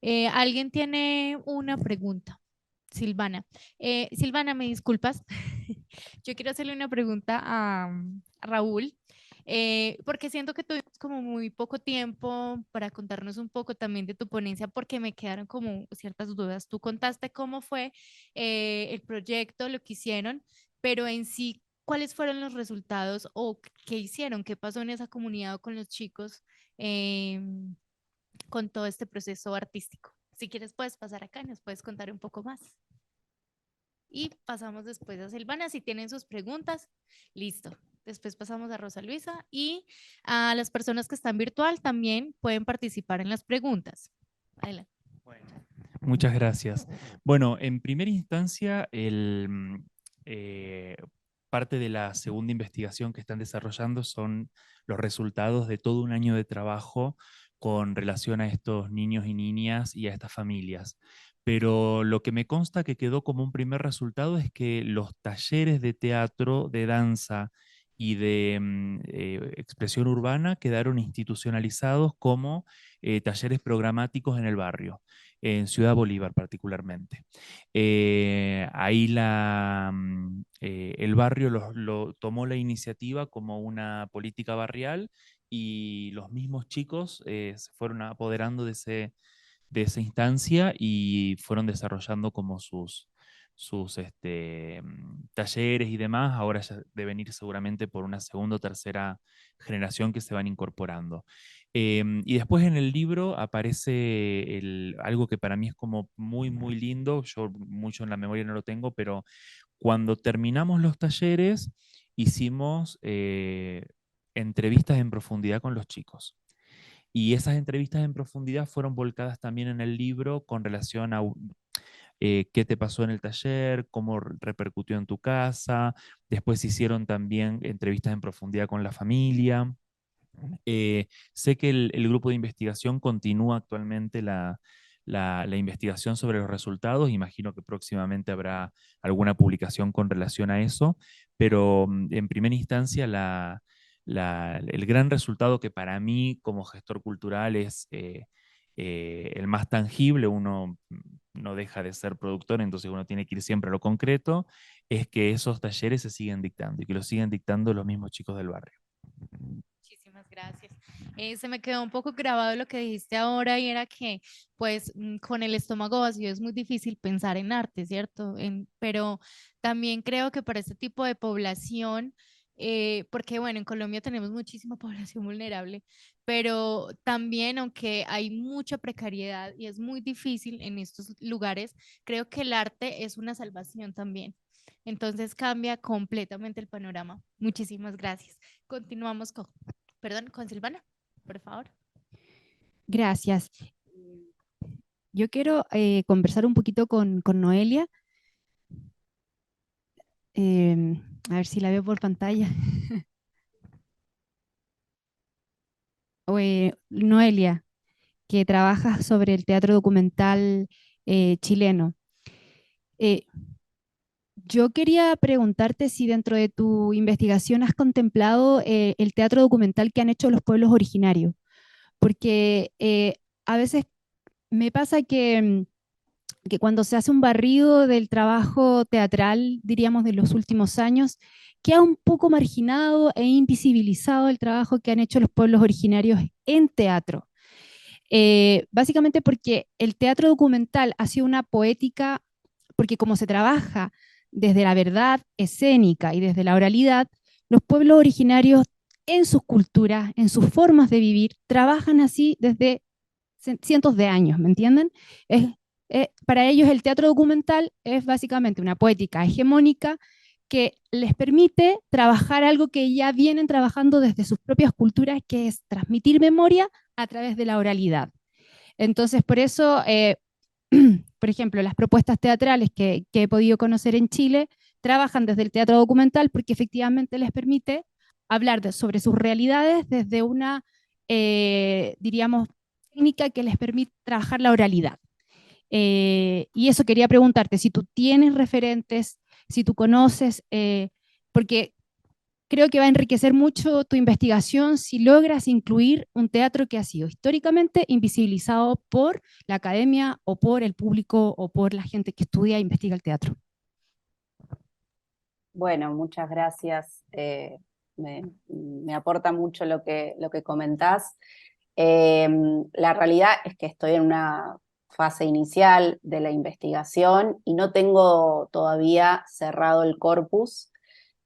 Speaker 1: ¿Alguien tiene una pregunta? Silvana. Silvana, ¿me disculpas? Yo quiero hacerle una pregunta a Raúl, porque siento que tuvimos como muy poco tiempo para contarnos un poco también de tu ponencia, porque me quedaron como ciertas dudas. Tú contaste cómo fue el proyecto, lo que hicieron, pero en sí, ¿cuáles fueron los resultados o qué hicieron? ¿Qué pasó en esa comunidad o con los chicos con todo este proceso artístico? Si quieres, puedes pasar acá y nos puedes contar un poco más. Y pasamos después a Silvana, si tienen sus preguntas, listo. Después pasamos a Rosa Luisa y a las personas que están virtual también pueden participar en las preguntas. Adelante.
Speaker 2: Bueno, muchas gracias. Bueno, en primera instancia, parte de la segunda investigación que están desarrollando son los resultados de todo un año de trabajo con relación a estos niños y niñas y a estas familias. Pero lo que me consta que quedó como un primer resultado es que los talleres de teatro, de danza y de expresión urbana quedaron institucionalizados como talleres programáticos en el barrio, en Ciudad Bolívar particularmente. Ahí el barrio lo tomó la iniciativa como una política barrial y los mismos chicos se fueron apoderando de esa instancia y fueron desarrollando como sus talleres y demás. Ahora ya deben ir seguramente por una segunda o tercera generación que se van incorporando. Y después en el libro aparece algo que para mí es como muy, muy lindo. Yo mucho en la memoria no lo tengo, pero cuando terminamos los talleres hicimos entrevistas en profundidad con los chicos. Y esas entrevistas en profundidad fueron volcadas también en el libro con relación a qué te pasó en el taller, cómo repercutió en tu casa. Después hicieron también entrevistas en profundidad con la familia. Sé que el grupo de investigación continúa actualmente la investigación sobre los resultados. Imagino que próximamente habrá alguna publicación con relación a eso, pero en primera instancia el gran resultado que para mí como gestor cultural es el más tangible. Uno no deja de ser productor, entonces uno tiene que ir siempre a lo concreto, es que esos talleres se siguen dictando y que los siguen dictando los mismos chicos del barrio.
Speaker 1: Muchísimas gracias. Se me quedó un poco grabado lo que dijiste ahora y era que pues con el estómago vacío es muy difícil pensar en arte, ¿cierto? Pero también creo que para este tipo de población, porque bueno, en Colombia tenemos muchísima población vulnerable, pero también aunque hay mucha precariedad y es muy difícil en estos lugares, creo que el arte es una salvación también. Entonces cambia completamente el panorama. Muchísimas gracias. Continuamos con Silvana, por favor.
Speaker 5: Gracias. Yo quiero conversar un poquito con Noelia. A ver si la veo por pantalla. Noelia, que trabaja sobre el teatro documental chileno. Yo quería preguntarte si dentro de tu investigación has contemplado el teatro documental que han hecho los pueblos originarios, porque a veces me pasa que cuando se hace un barrido del trabajo teatral, diríamos, de los últimos años, queda un poco marginado e invisibilizado el trabajo que han hecho los pueblos originarios en teatro. Básicamente porque el teatro documental ha sido una poética, porque como se trabaja desde la verdad escénica y desde la oralidad, los pueblos originarios en sus culturas, en sus formas de vivir, trabajan así desde cientos de años, ¿me entienden? Para ellos el teatro documental es básicamente una poética hegemónica que les permite trabajar algo que ya vienen trabajando desde sus propias culturas, que es transmitir memoria a través de la oralidad. Entonces, por eso, por ejemplo, las propuestas teatrales que he podido conocer en Chile trabajan desde el teatro documental porque efectivamente les permite hablar sobre sus realidades desde una, diríamos, técnica que les permite trabajar la oralidad. Y eso quería preguntarte, si tú tienes referentes, si tú conoces, porque creo que va a enriquecer mucho tu investigación si logras incluir un teatro que ha sido históricamente invisibilizado por la academia o por el público o por la gente que estudia e investiga el teatro.
Speaker 3: Bueno, muchas gracias. Me aporta mucho lo que comentás. La realidad es que estoy en una fase inicial de la investigación y no tengo todavía cerrado el corpus.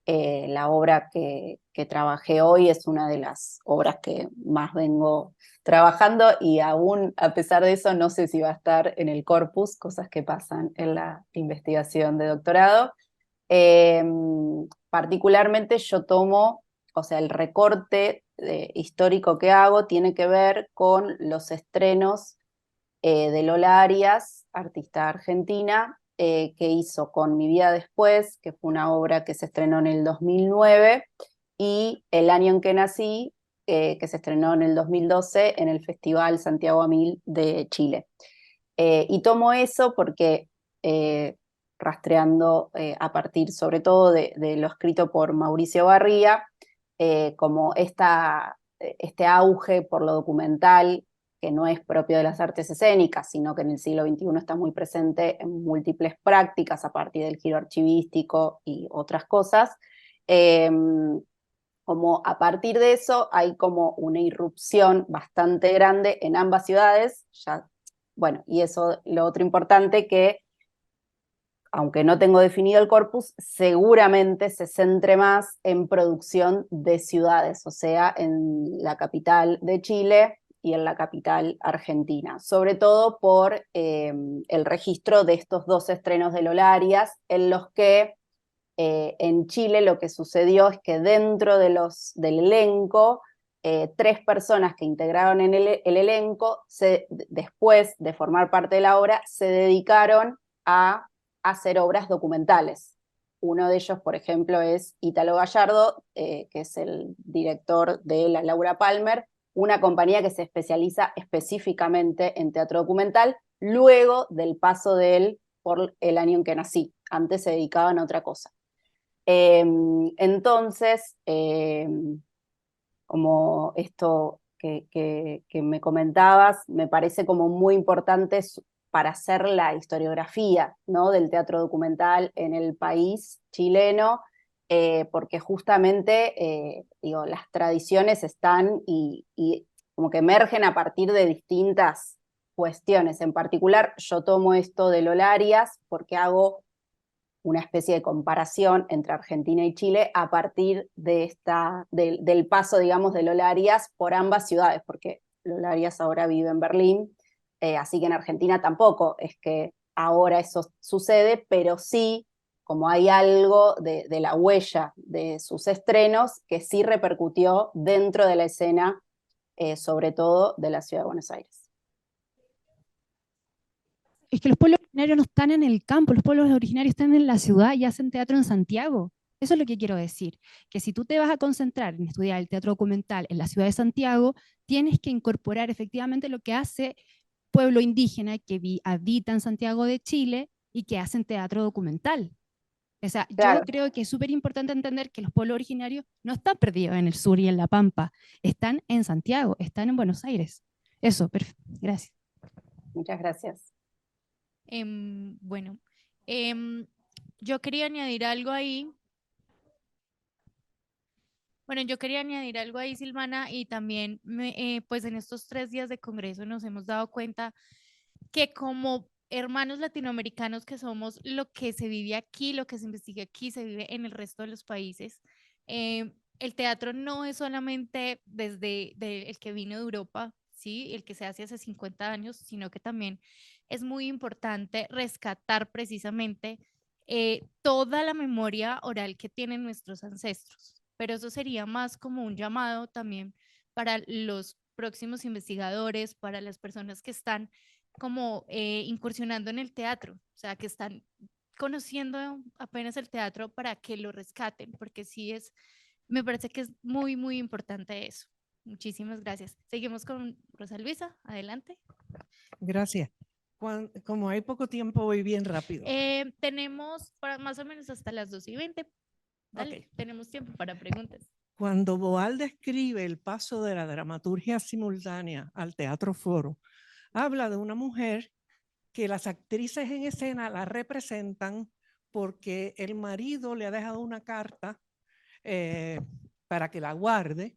Speaker 3: La obra que trabajé hoy es una de las obras que más vengo trabajando y aún a pesar de eso no sé si va a estar en el corpus, cosas que pasan en la investigación de doctorado. Particularmente yo tomo, o sea, el recorte histórico que hago tiene que ver con los estrenos de Lola Arias, artista argentina, que hizo Con mi vida después, que fue una obra que se estrenó en el 2009, y El año en que nací, que se estrenó en el 2012 en el Festival Santiago a Mil de Chile. Y tomo eso porque rastreando a partir sobre todo de lo escrito por Mauricio Barría, como este auge por lo documental, que no es propio de las artes escénicas, sino que en el siglo XXI está muy presente en múltiples prácticas a partir del giro archivístico y otras cosas. Como a partir de eso hay como una irrupción bastante grande en ambas ciudades, ya, bueno, y eso lo otro importante que, aunque no tengo definido el corpus, seguramente se centre más en producción de ciudades, o sea, en la capital de Chile y en la capital argentina, sobre todo por el registro de estos dos estrenos de Lola Arias, en los que en Chile lo que sucedió es que dentro del elenco, 3 personas que integraron en el elenco, después de formar parte de la obra, se dedicaron a hacer obras documentales. Uno de ellos, por ejemplo, es Ítalo Gallardo, que es el director de la Laura Palmer, una compañía que se especializa específicamente en teatro documental, luego del paso de él por el año en que nací. Antes se dedicaban a otra cosa. Entonces, como esto que me comentabas, me parece como muy importante para hacer la historiografía, ¿no?, del teatro documental en el país chileno, porque justamente, digo, las tradiciones están y como que emergen a partir de distintas cuestiones. En particular, yo tomo esto de Lolarias porque hago una especie de comparación entre Argentina y Chile a partir de del paso, digamos, de Lola Arias por ambas ciudades, porque Lola Arias ahora vive en Berlín, así que en Argentina tampoco es que ahora eso sucede, pero sí, como hay algo de la huella de sus estrenos que sí repercutió dentro de la escena, sobre todo de la ciudad de Buenos Aires.
Speaker 5: Es que los pueblos originarios no están en el campo, los pueblos originarios están en la ciudad y hacen teatro en Santiago. Eso es lo que quiero decir, que si tú te vas a concentrar en estudiar el teatro documental en la ciudad de Santiago, tienes que incorporar efectivamente lo que hace pueblo indígena que habita en Santiago de Chile y que hacen teatro documental. O sea,
Speaker 3: Claro.
Speaker 5: yo creo que es súper importante entender que los pueblos originarios no están perdidos en el sur y en La Pampa, están en Santiago, están en Buenos Aires. Eso, perfecto, gracias.
Speaker 3: Muchas gracias.
Speaker 1: Bueno, yo quería añadir algo ahí. Bueno, yo quería añadir algo ahí, Silvana, y también, pues en estos 3 días de congreso nos hemos dado cuenta que como hermanos latinoamericanos que somos, lo que se vive aquí, lo que se investiga aquí, se vive en el resto de los países. El teatro no es solamente desde el que vino de Europa, ¿sí?, el que se hace hace 50 años, sino que también es muy importante rescatar precisamente toda la memoria oral que tienen nuestros ancestros. Pero eso sería más como un llamado también para los próximos investigadores, para las personas que están como incursionando en el teatro, o sea, que están conociendo apenas el teatro para que lo rescaten, porque sí es, me parece que es muy, muy importante eso. Muchísimas gracias. Seguimos con Rosa Luisa, adelante.
Speaker 6: Gracias. Como hay poco tiempo, voy bien rápido.
Speaker 1: Tenemos para más o menos hasta las 2:20. Dale,
Speaker 6: Okay.
Speaker 1: tenemos tiempo para preguntas.
Speaker 6: Cuando Boal describe el paso de la dramaturgia simultánea al teatro foro, habla de una mujer que las actrices en escena la representan porque el marido le ha dejado una carta para que la guarde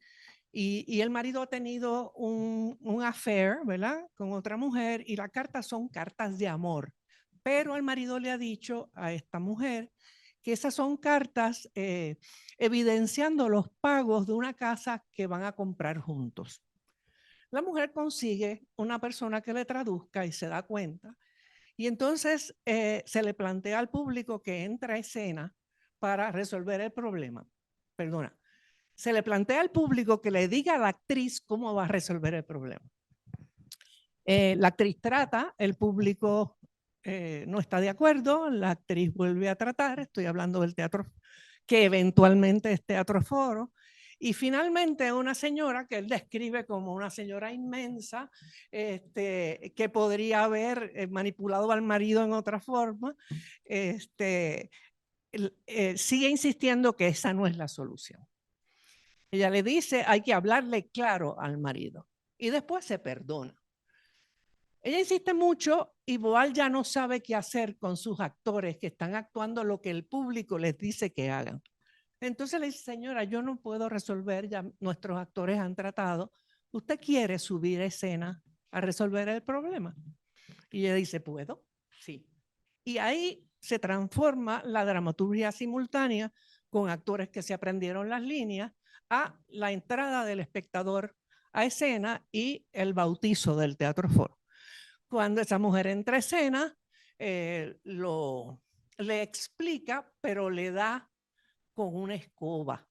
Speaker 6: y el marido ha tenido un affair, ¿verdad?, con otra mujer y las cartas son cartas de amor, pero el marido le ha dicho a esta mujer que esas son cartas evidenciando los pagos de una casa que van a comprar juntos. La mujer consigue una persona que le traduzca y se da cuenta. Y entonces se le plantea al público que entra a escena para resolver el problema. Perdona, se le plantea al público que le diga a la actriz cómo va a resolver el problema. La actriz trata, el público no está de acuerdo, la actriz vuelve a tratar, estoy hablando del teatro que eventualmente es teatro foro, y finalmente una señora que él describe como una señora inmensa, que podría haber manipulado al marido en otra forma, sigue insistiendo que esa no es la solución. Ella le dice, hay que hablarle claro al marido, y después se perdona. Ella insiste mucho y Boal ya no sabe qué hacer con sus actores que están actuando lo que el público les dice que hagan. Entonces le dice, señora, yo no puedo resolver, ya nuestros actores han tratado. ¿Usted quiere subir a escena a resolver el problema? Y ella dice, ¿puedo? Sí. Y ahí se transforma la dramaturgia simultánea con actores que se aprendieron las líneas a la entrada del espectador a escena y el bautizo del teatro foro. Cuando esa mujer entra a escena, le explica, pero le da con una escoba.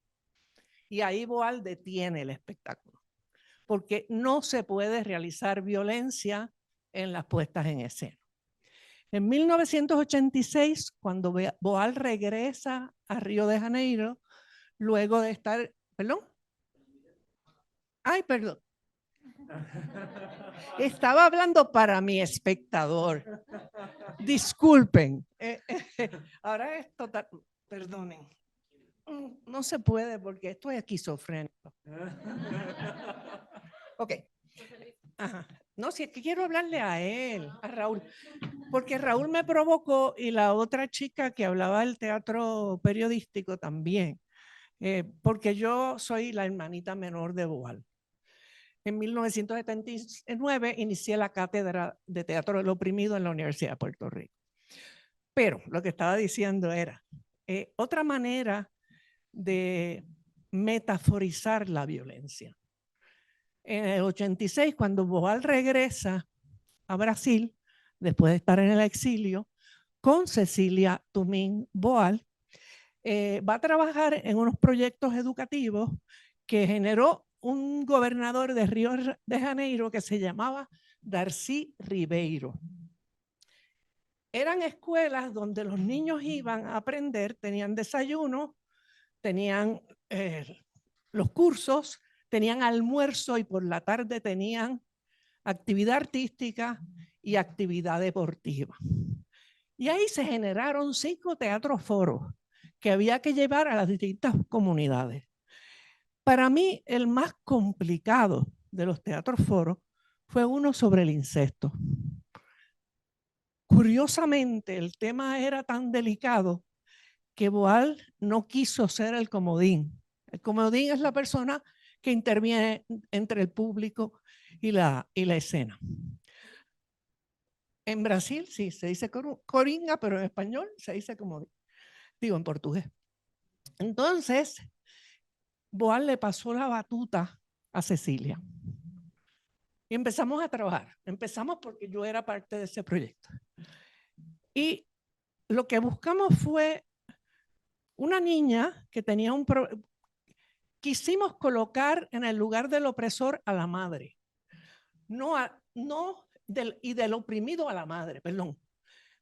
Speaker 6: Y ahí Boal detiene el espectáculo, porque no se puede realizar violencia en las puestas en escena. En 1986, cuando Boal regresa a Río de Janeiro, luego de estar, ¿perdón? Ay, perdón. Estaba hablando para mi espectador. Disculpen. Ahora es total, perdonen. No se puede porque estoy esquizofrénico. Ok. Ajá. No, si es que quiero hablarle a él, a Raúl, porque Raúl me provocó y la otra chica que hablaba del teatro periodístico también, porque yo soy la hermanita menor de Boal. En 1979 inicié la cátedra de teatro del oprimido en la Universidad de Puerto Rico. Pero lo que estaba diciendo era otra manera de metaforizar la violencia. En el 86, cuando Boal regresa a Brasil, después de estar en el exilio, con Cecilia Tumín Boal, va a trabajar en unos proyectos educativos que generó un gobernador de Río de Janeiro que se llamaba Darcy Ribeiro. Eran escuelas donde los niños iban a aprender, tenían desayuno, tenían los cursos, tenían almuerzo y por la tarde tenían actividad artística y actividad deportiva. Y ahí se generaron 5 teatros foros que había que llevar a las distintas comunidades. Para mí, el más complicado de los teatros foros fue uno sobre el incesto. Curiosamente, el tema era tan delicado que Boal no quiso ser el comodín. El comodín es la persona que interviene entre el público y la escena. En Brasil sí, se dice coringa, pero en español se dice comodín. Digo, en portugués. Entonces, Boal le pasó la batuta a Cecilia. Y empezamos a trabajar. Empezamos porque yo era parte de ese proyecto. Y lo que buscamos fue una niña que tenía un problema. Quisimos colocar en el lugar del opresor a la madre. Y del oprimido a la madre, perdón.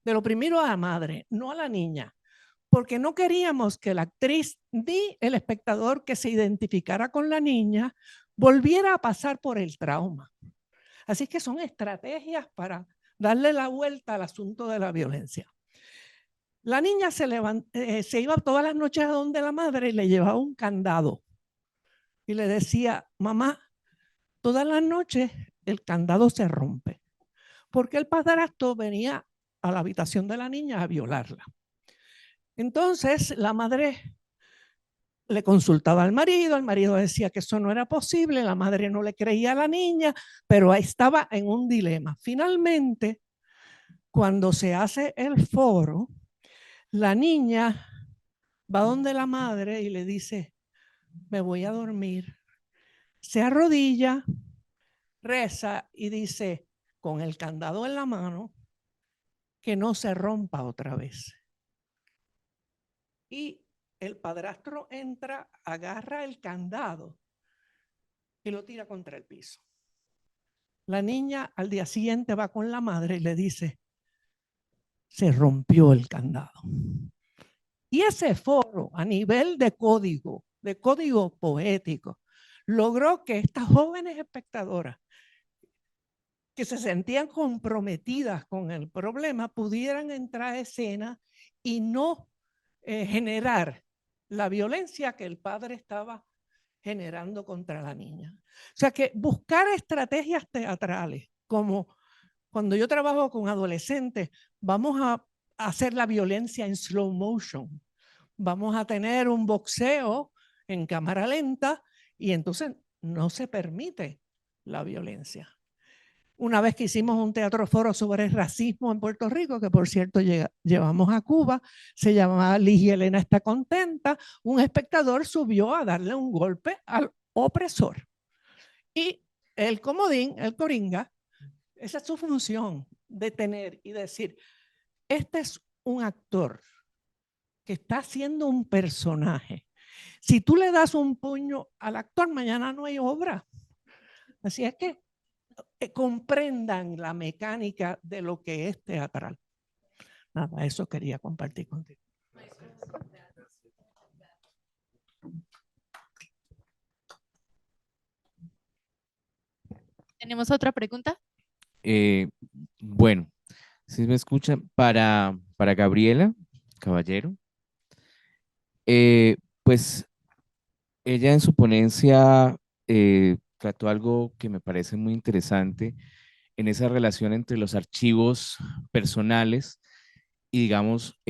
Speaker 6: Del oprimido a la madre, no a la niña. Porque no queríamos que la actriz ni el espectador que se identificara con la niña volviera a pasar por el trauma. Así que son estrategias para darle la vuelta al asunto de la violencia. La niña se iba todas las noches a donde la madre y le llevaba un candado. Y le decía, mamá, todas las noches el candado se rompe. Porque el padrastro venía a la habitación de la niña a violarla. Entonces la madre le consultaba al marido decía que eso no era posible, la madre no le creía a la niña, pero estaba en un dilema. Finalmente, cuando se hace el foro, la niña va donde la madre y le dice, me voy a dormir. Se arrodilla, reza y dice, con el candado en la mano, que no se rompa otra vez. Y el padrastro entra, agarra el candado y lo tira contra el piso. La niña al día siguiente va con la madre y le dice, se rompió el candado. Y ese foro a nivel de código poético, logró que estas jóvenes espectadoras que se sentían comprometidas con el problema pudieran entrar a escena y no generar la violencia que el padre estaba generando contra la niña. O sea que buscar estrategias teatrales, como cuando yo trabajo con adolescentes, vamos a hacer la violencia en slow motion. Vamos a tener un boxeo en cámara lenta y entonces no se permite la violencia. Una vez que hicimos un teatro foro sobre el racismo en Puerto Rico, que por cierto llevamos a Cuba, se llamaba Ligia Elena está contenta, un espectador subió a darle un golpe al opresor. Y el comodín, el coringa, esa es su función, detener y decir, este es un actor que está haciendo un personaje. Si tú le das un puño al actor, mañana no hay obra. Así es que comprendan la mecánica de lo que es teatral. Nada, eso quería compartir contigo.
Speaker 1: ¿Tenemos otra pregunta?
Speaker 7: Bueno, si me escuchan, para Gabriela Caballero, pues ella en su ponencia trató algo que me parece muy interesante en esa relación entre los archivos personales y, digamos,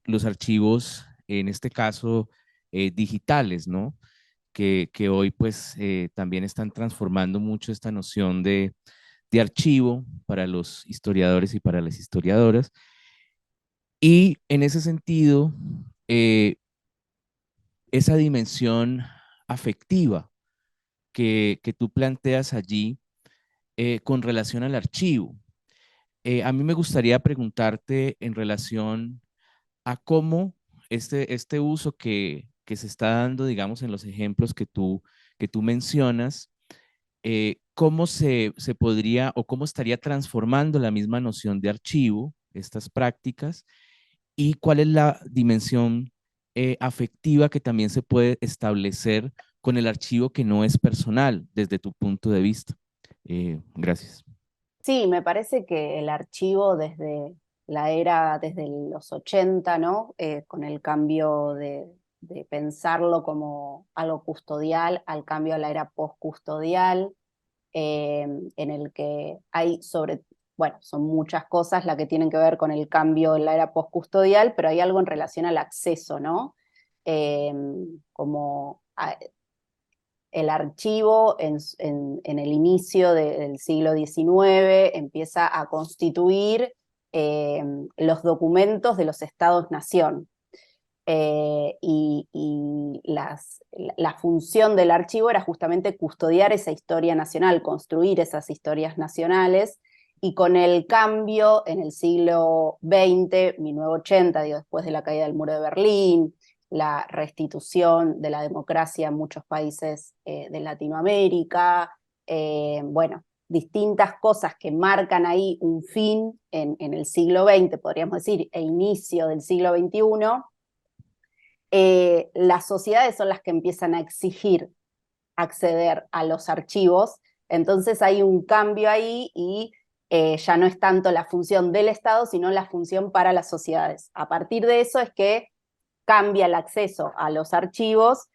Speaker 7: los archivos, en este caso, digitales, ¿no? Que hoy, pues, también están transformando mucho esta noción de archivo para los historiadores y para las historiadoras. Y en ese sentido, esa dimensión afectiva que tú planteas allí con relación al archivo. A mí me gustaría preguntarte en relación a cómo este uso que se está dando, digamos, en los ejemplos que tú mencionas, cómo se podría o cómo estaría transformando la misma noción de archivo, estas prácticas, y cuál es la dimensión afectiva que también se puede establecer con el archivo que no es personal desde tu punto de vista. Gracias.
Speaker 3: Sí, me parece que el archivo desde la era, desde los 80, ¿no? Con el cambio de pensarlo como algo custodial al cambio a la era postcustodial, en el que hay bueno, son muchas cosas las que tienen que ver con el cambio en la era postcustodial, pero hay algo en relación al acceso, ¿no? Como el archivo en el inicio del siglo XIX empieza a constituir los documentos de los estados-nación. Y la función del archivo era justamente custodiar esa historia nacional, construir esas historias nacionales, y con el cambio en el siglo XX, 1980, digo, después de la caída del muro de Berlín, la restitución de la democracia en muchos países de Latinoamérica, bueno, distintas cosas que marcan ahí un fin en el siglo XX, podríamos decir, e inicio del siglo XXI, las sociedades son las que empiezan a exigir acceder a los archivos, entonces hay un cambio ahí y ya no es tanto la función del Estado, sino la función para las sociedades. A partir de eso es que cambia el acceso a los archivos,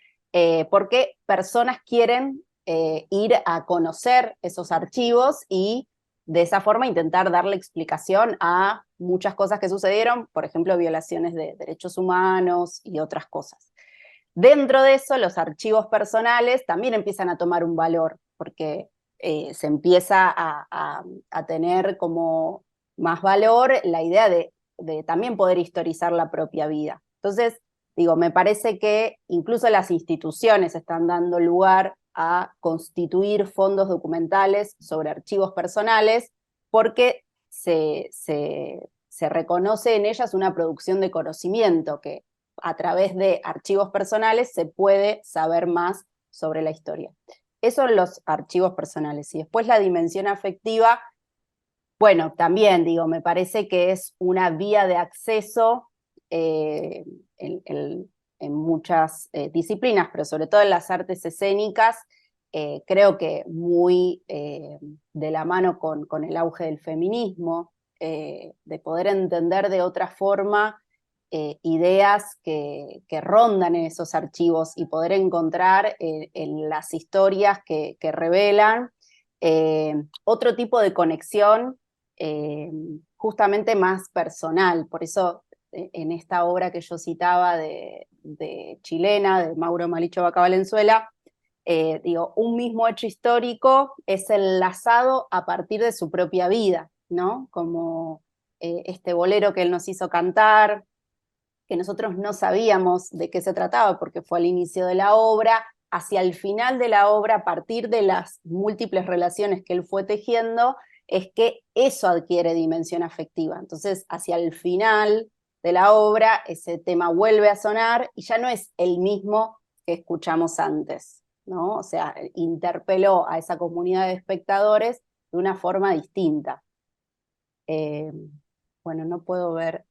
Speaker 3: porque personas quieren ir a conocer esos archivos y de esa forma intentar darle explicación a muchas cosas que sucedieron, por ejemplo, violaciones de derechos humanos y otras cosas. Dentro de eso, los archivos personales también empiezan a tomar un valor, porque se empieza a tener como más valor la idea de también poder historizar la propia vida. Entonces, digo, me parece que incluso las instituciones están dando lugar a constituir fondos documentales sobre archivos personales, porque se reconoce en ellas una producción de conocimiento que a través de archivos personales se puede saber más sobre la historia. Eso son los archivos personales. Y después la dimensión afectiva, bueno, también digo, me parece que es una vía de acceso en muchas disciplinas, pero sobre todo en las artes escénicas, creo que muy de la mano con el auge del feminismo, de poder entender de otra forma ideas que rondan en esos archivos y poder encontrar en las historias que revelan otro tipo de conexión justamente más personal. Por eso en esta obra que yo citaba de chilena, de Mauro Malicho Vaca Valenzuela, digo, un mismo hecho histórico es enlazado a partir de su propia vida, ¿no? Como este bolero que él nos hizo cantar, que nosotros no sabíamos de qué se trataba porque fue al inicio de la obra, hacia el final de la obra, a partir de las múltiples relaciones que él fue tejiendo, es que eso adquiere dimensión afectiva. Entonces, hacia el final de la obra, ese tema vuelve a sonar y ya no es el mismo que escuchamos antes, ¿no? O sea, interpeló a esa comunidad de espectadores de una forma distinta. bueno, no puedo ver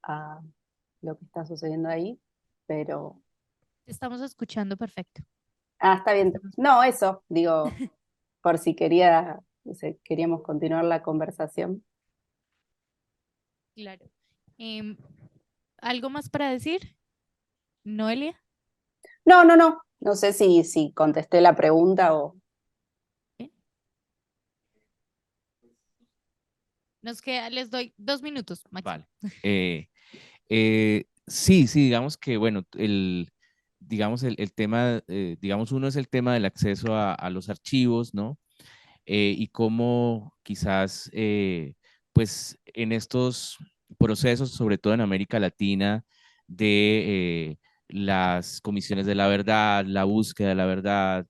Speaker 3: lo que está sucediendo ahí, pero...
Speaker 1: Te estamos escuchando perfecto.
Speaker 3: Ah, está bien.
Speaker 1: Estamos-
Speaker 3: No, eso, digo, por si no sé, queríamos continuar la conversación.
Speaker 1: Claro. ¿Algo más para decir, Noelia?
Speaker 3: No, no, no. No sé si contesté la pregunta o...
Speaker 1: Les doy 2 minutos, máximo.
Speaker 7: Vale. Sí, sí, digamos que, bueno, digamos, el tema, digamos, uno es el tema del acceso a los archivos, ¿no? Y cómo quizás, pues, en estos procesos, sobre todo en América Latina, de las comisiones de la verdad, la búsqueda de la verdad,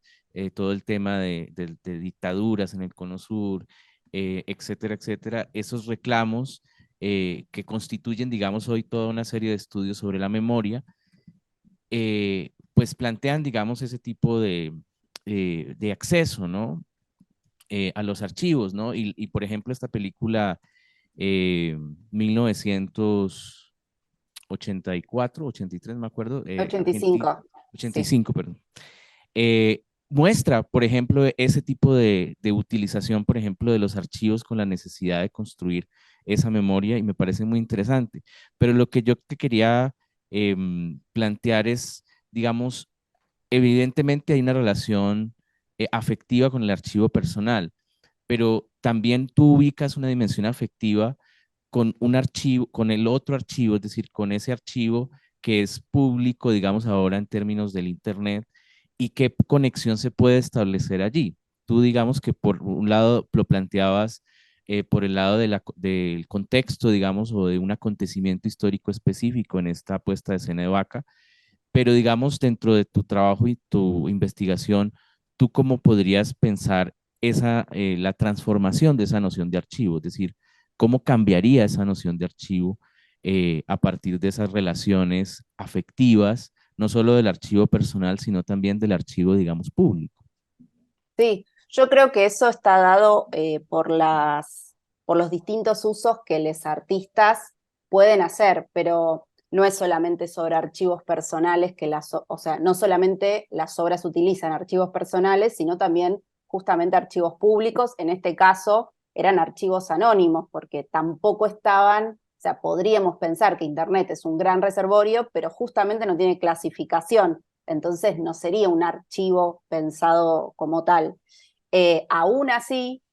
Speaker 7: todo el tema de dictaduras en el Cono Sur, etcétera, etcétera, esos reclamos que constituyen, digamos, hoy toda una serie de estudios sobre la memoria, pues plantean, digamos, ese tipo de acceso, ¿no? A los archivos, ¿no? Por ejemplo, esta película 1984, 83, me acuerdo,
Speaker 3: 85, sí.
Speaker 7: 85, perdón, muestra, por ejemplo, ese tipo de utilización, por ejemplo, de los archivos con la necesidad de construir esa memoria y me parece muy interesante. Pero lo que yo te quería plantear es, digamos, evidentemente hay una relación afectiva con el archivo personal, pero también tú ubicas una dimensión afectiva con un archivo, con el otro archivo, es decir, con ese archivo que es público, digamos ahora en términos del Internet, y qué conexión se puede establecer allí. Tú digamos que por un lado lo planteabas por el lado del contexto, digamos, o de un acontecimiento histórico específico en esta puesta de escena de Vaca, pero digamos dentro de tu trabajo y tu investigación, ¿tú cómo podrías pensar la transformación de esa noción de archivo? Es decir, ¿cómo cambiaría esa noción de archivo a partir de esas relaciones afectivas, no solo del archivo personal, sino también del archivo, digamos, público?
Speaker 3: Sí, yo creo que eso está dado por los distintos usos que los artistas pueden hacer, pero no es solamente sobre archivos personales o sea, no solamente las obras utilizan archivos personales, sino también justamente archivos públicos. En este caso eran archivos anónimos, porque tampoco estaban, o sea, podríamos pensar que Internet es un gran reservorio, pero justamente no tiene clasificación. Entonces no sería un archivo pensado como tal. Aún así,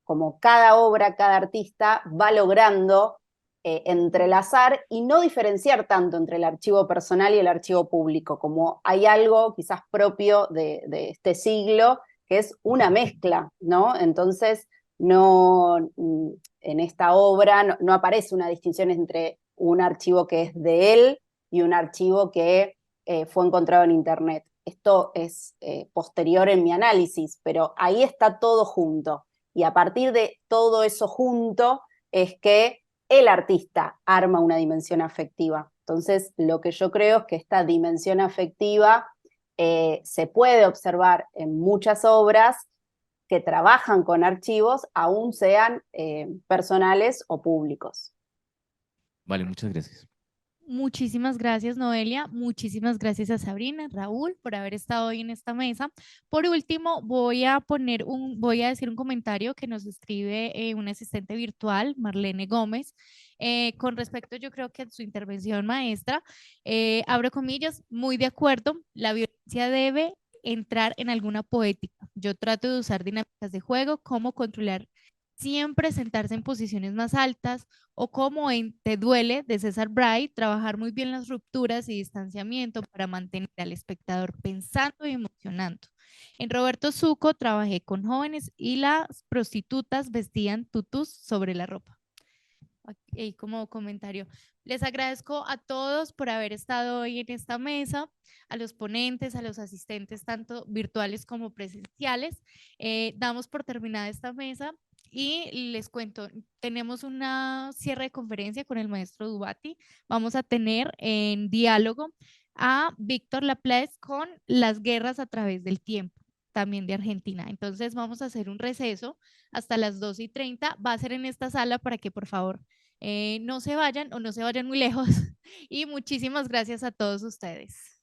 Speaker 3: como cada obra, cada artista va logrando entrelazar y no diferenciar tanto entre el archivo personal y el archivo público, como hay algo quizás propio de este siglo, que es una mezcla, ¿no? Entonces, en esta obra no aparece una distinción entre un archivo que es de él y un archivo que fue encontrado en Internet. Esto es posterior en mi análisis, pero ahí está todo junto. Y a partir de todo eso junto es que el artista arma una dimensión afectiva. Entonces, lo que yo creo es que esta dimensión afectiva se puede observar en muchas obras que trabajan con archivos, aún sean personales o públicos.
Speaker 7: Vale, muchas gracias.
Speaker 1: Muchísimas gracias, Noelia. Muchísimas gracias a Sabrina, Raúl, por haber estado hoy en esta mesa. Por último, voy a decir un comentario que nos escribe un asistente virtual, Marlene Gómez, con respecto, yo creo que a su intervención, maestra. Abro comillas, muy de acuerdo, la violencia debe entrar en alguna poética. Yo trato de usar dinámicas de juego, como controlar siempre sentarse en posiciones más altas, o como en Te duele de César Bright, trabajar muy bien las rupturas y distanciamiento para mantener al espectador pensando y emocionando. En Roberto Zuco trabajé con jóvenes y las prostitutas vestían tutús sobre la ropa. Aquí como comentario. Les agradezco a todos por haber estado hoy en esta mesa, a los ponentes, a los asistentes, tanto virtuales como presenciales. Damos por terminada esta mesa y les cuento, tenemos una cierre de conferencia con el maestro Dubati. Vamos a tener en diálogo a Víctor Laplace con las guerras a través del tiempo, también de Argentina. Entonces vamos a hacer un receso hasta las 2:30. Va a ser en esta sala para que por favor No se vayan o no se vayan muy lejos y muchísimas gracias a todos ustedes.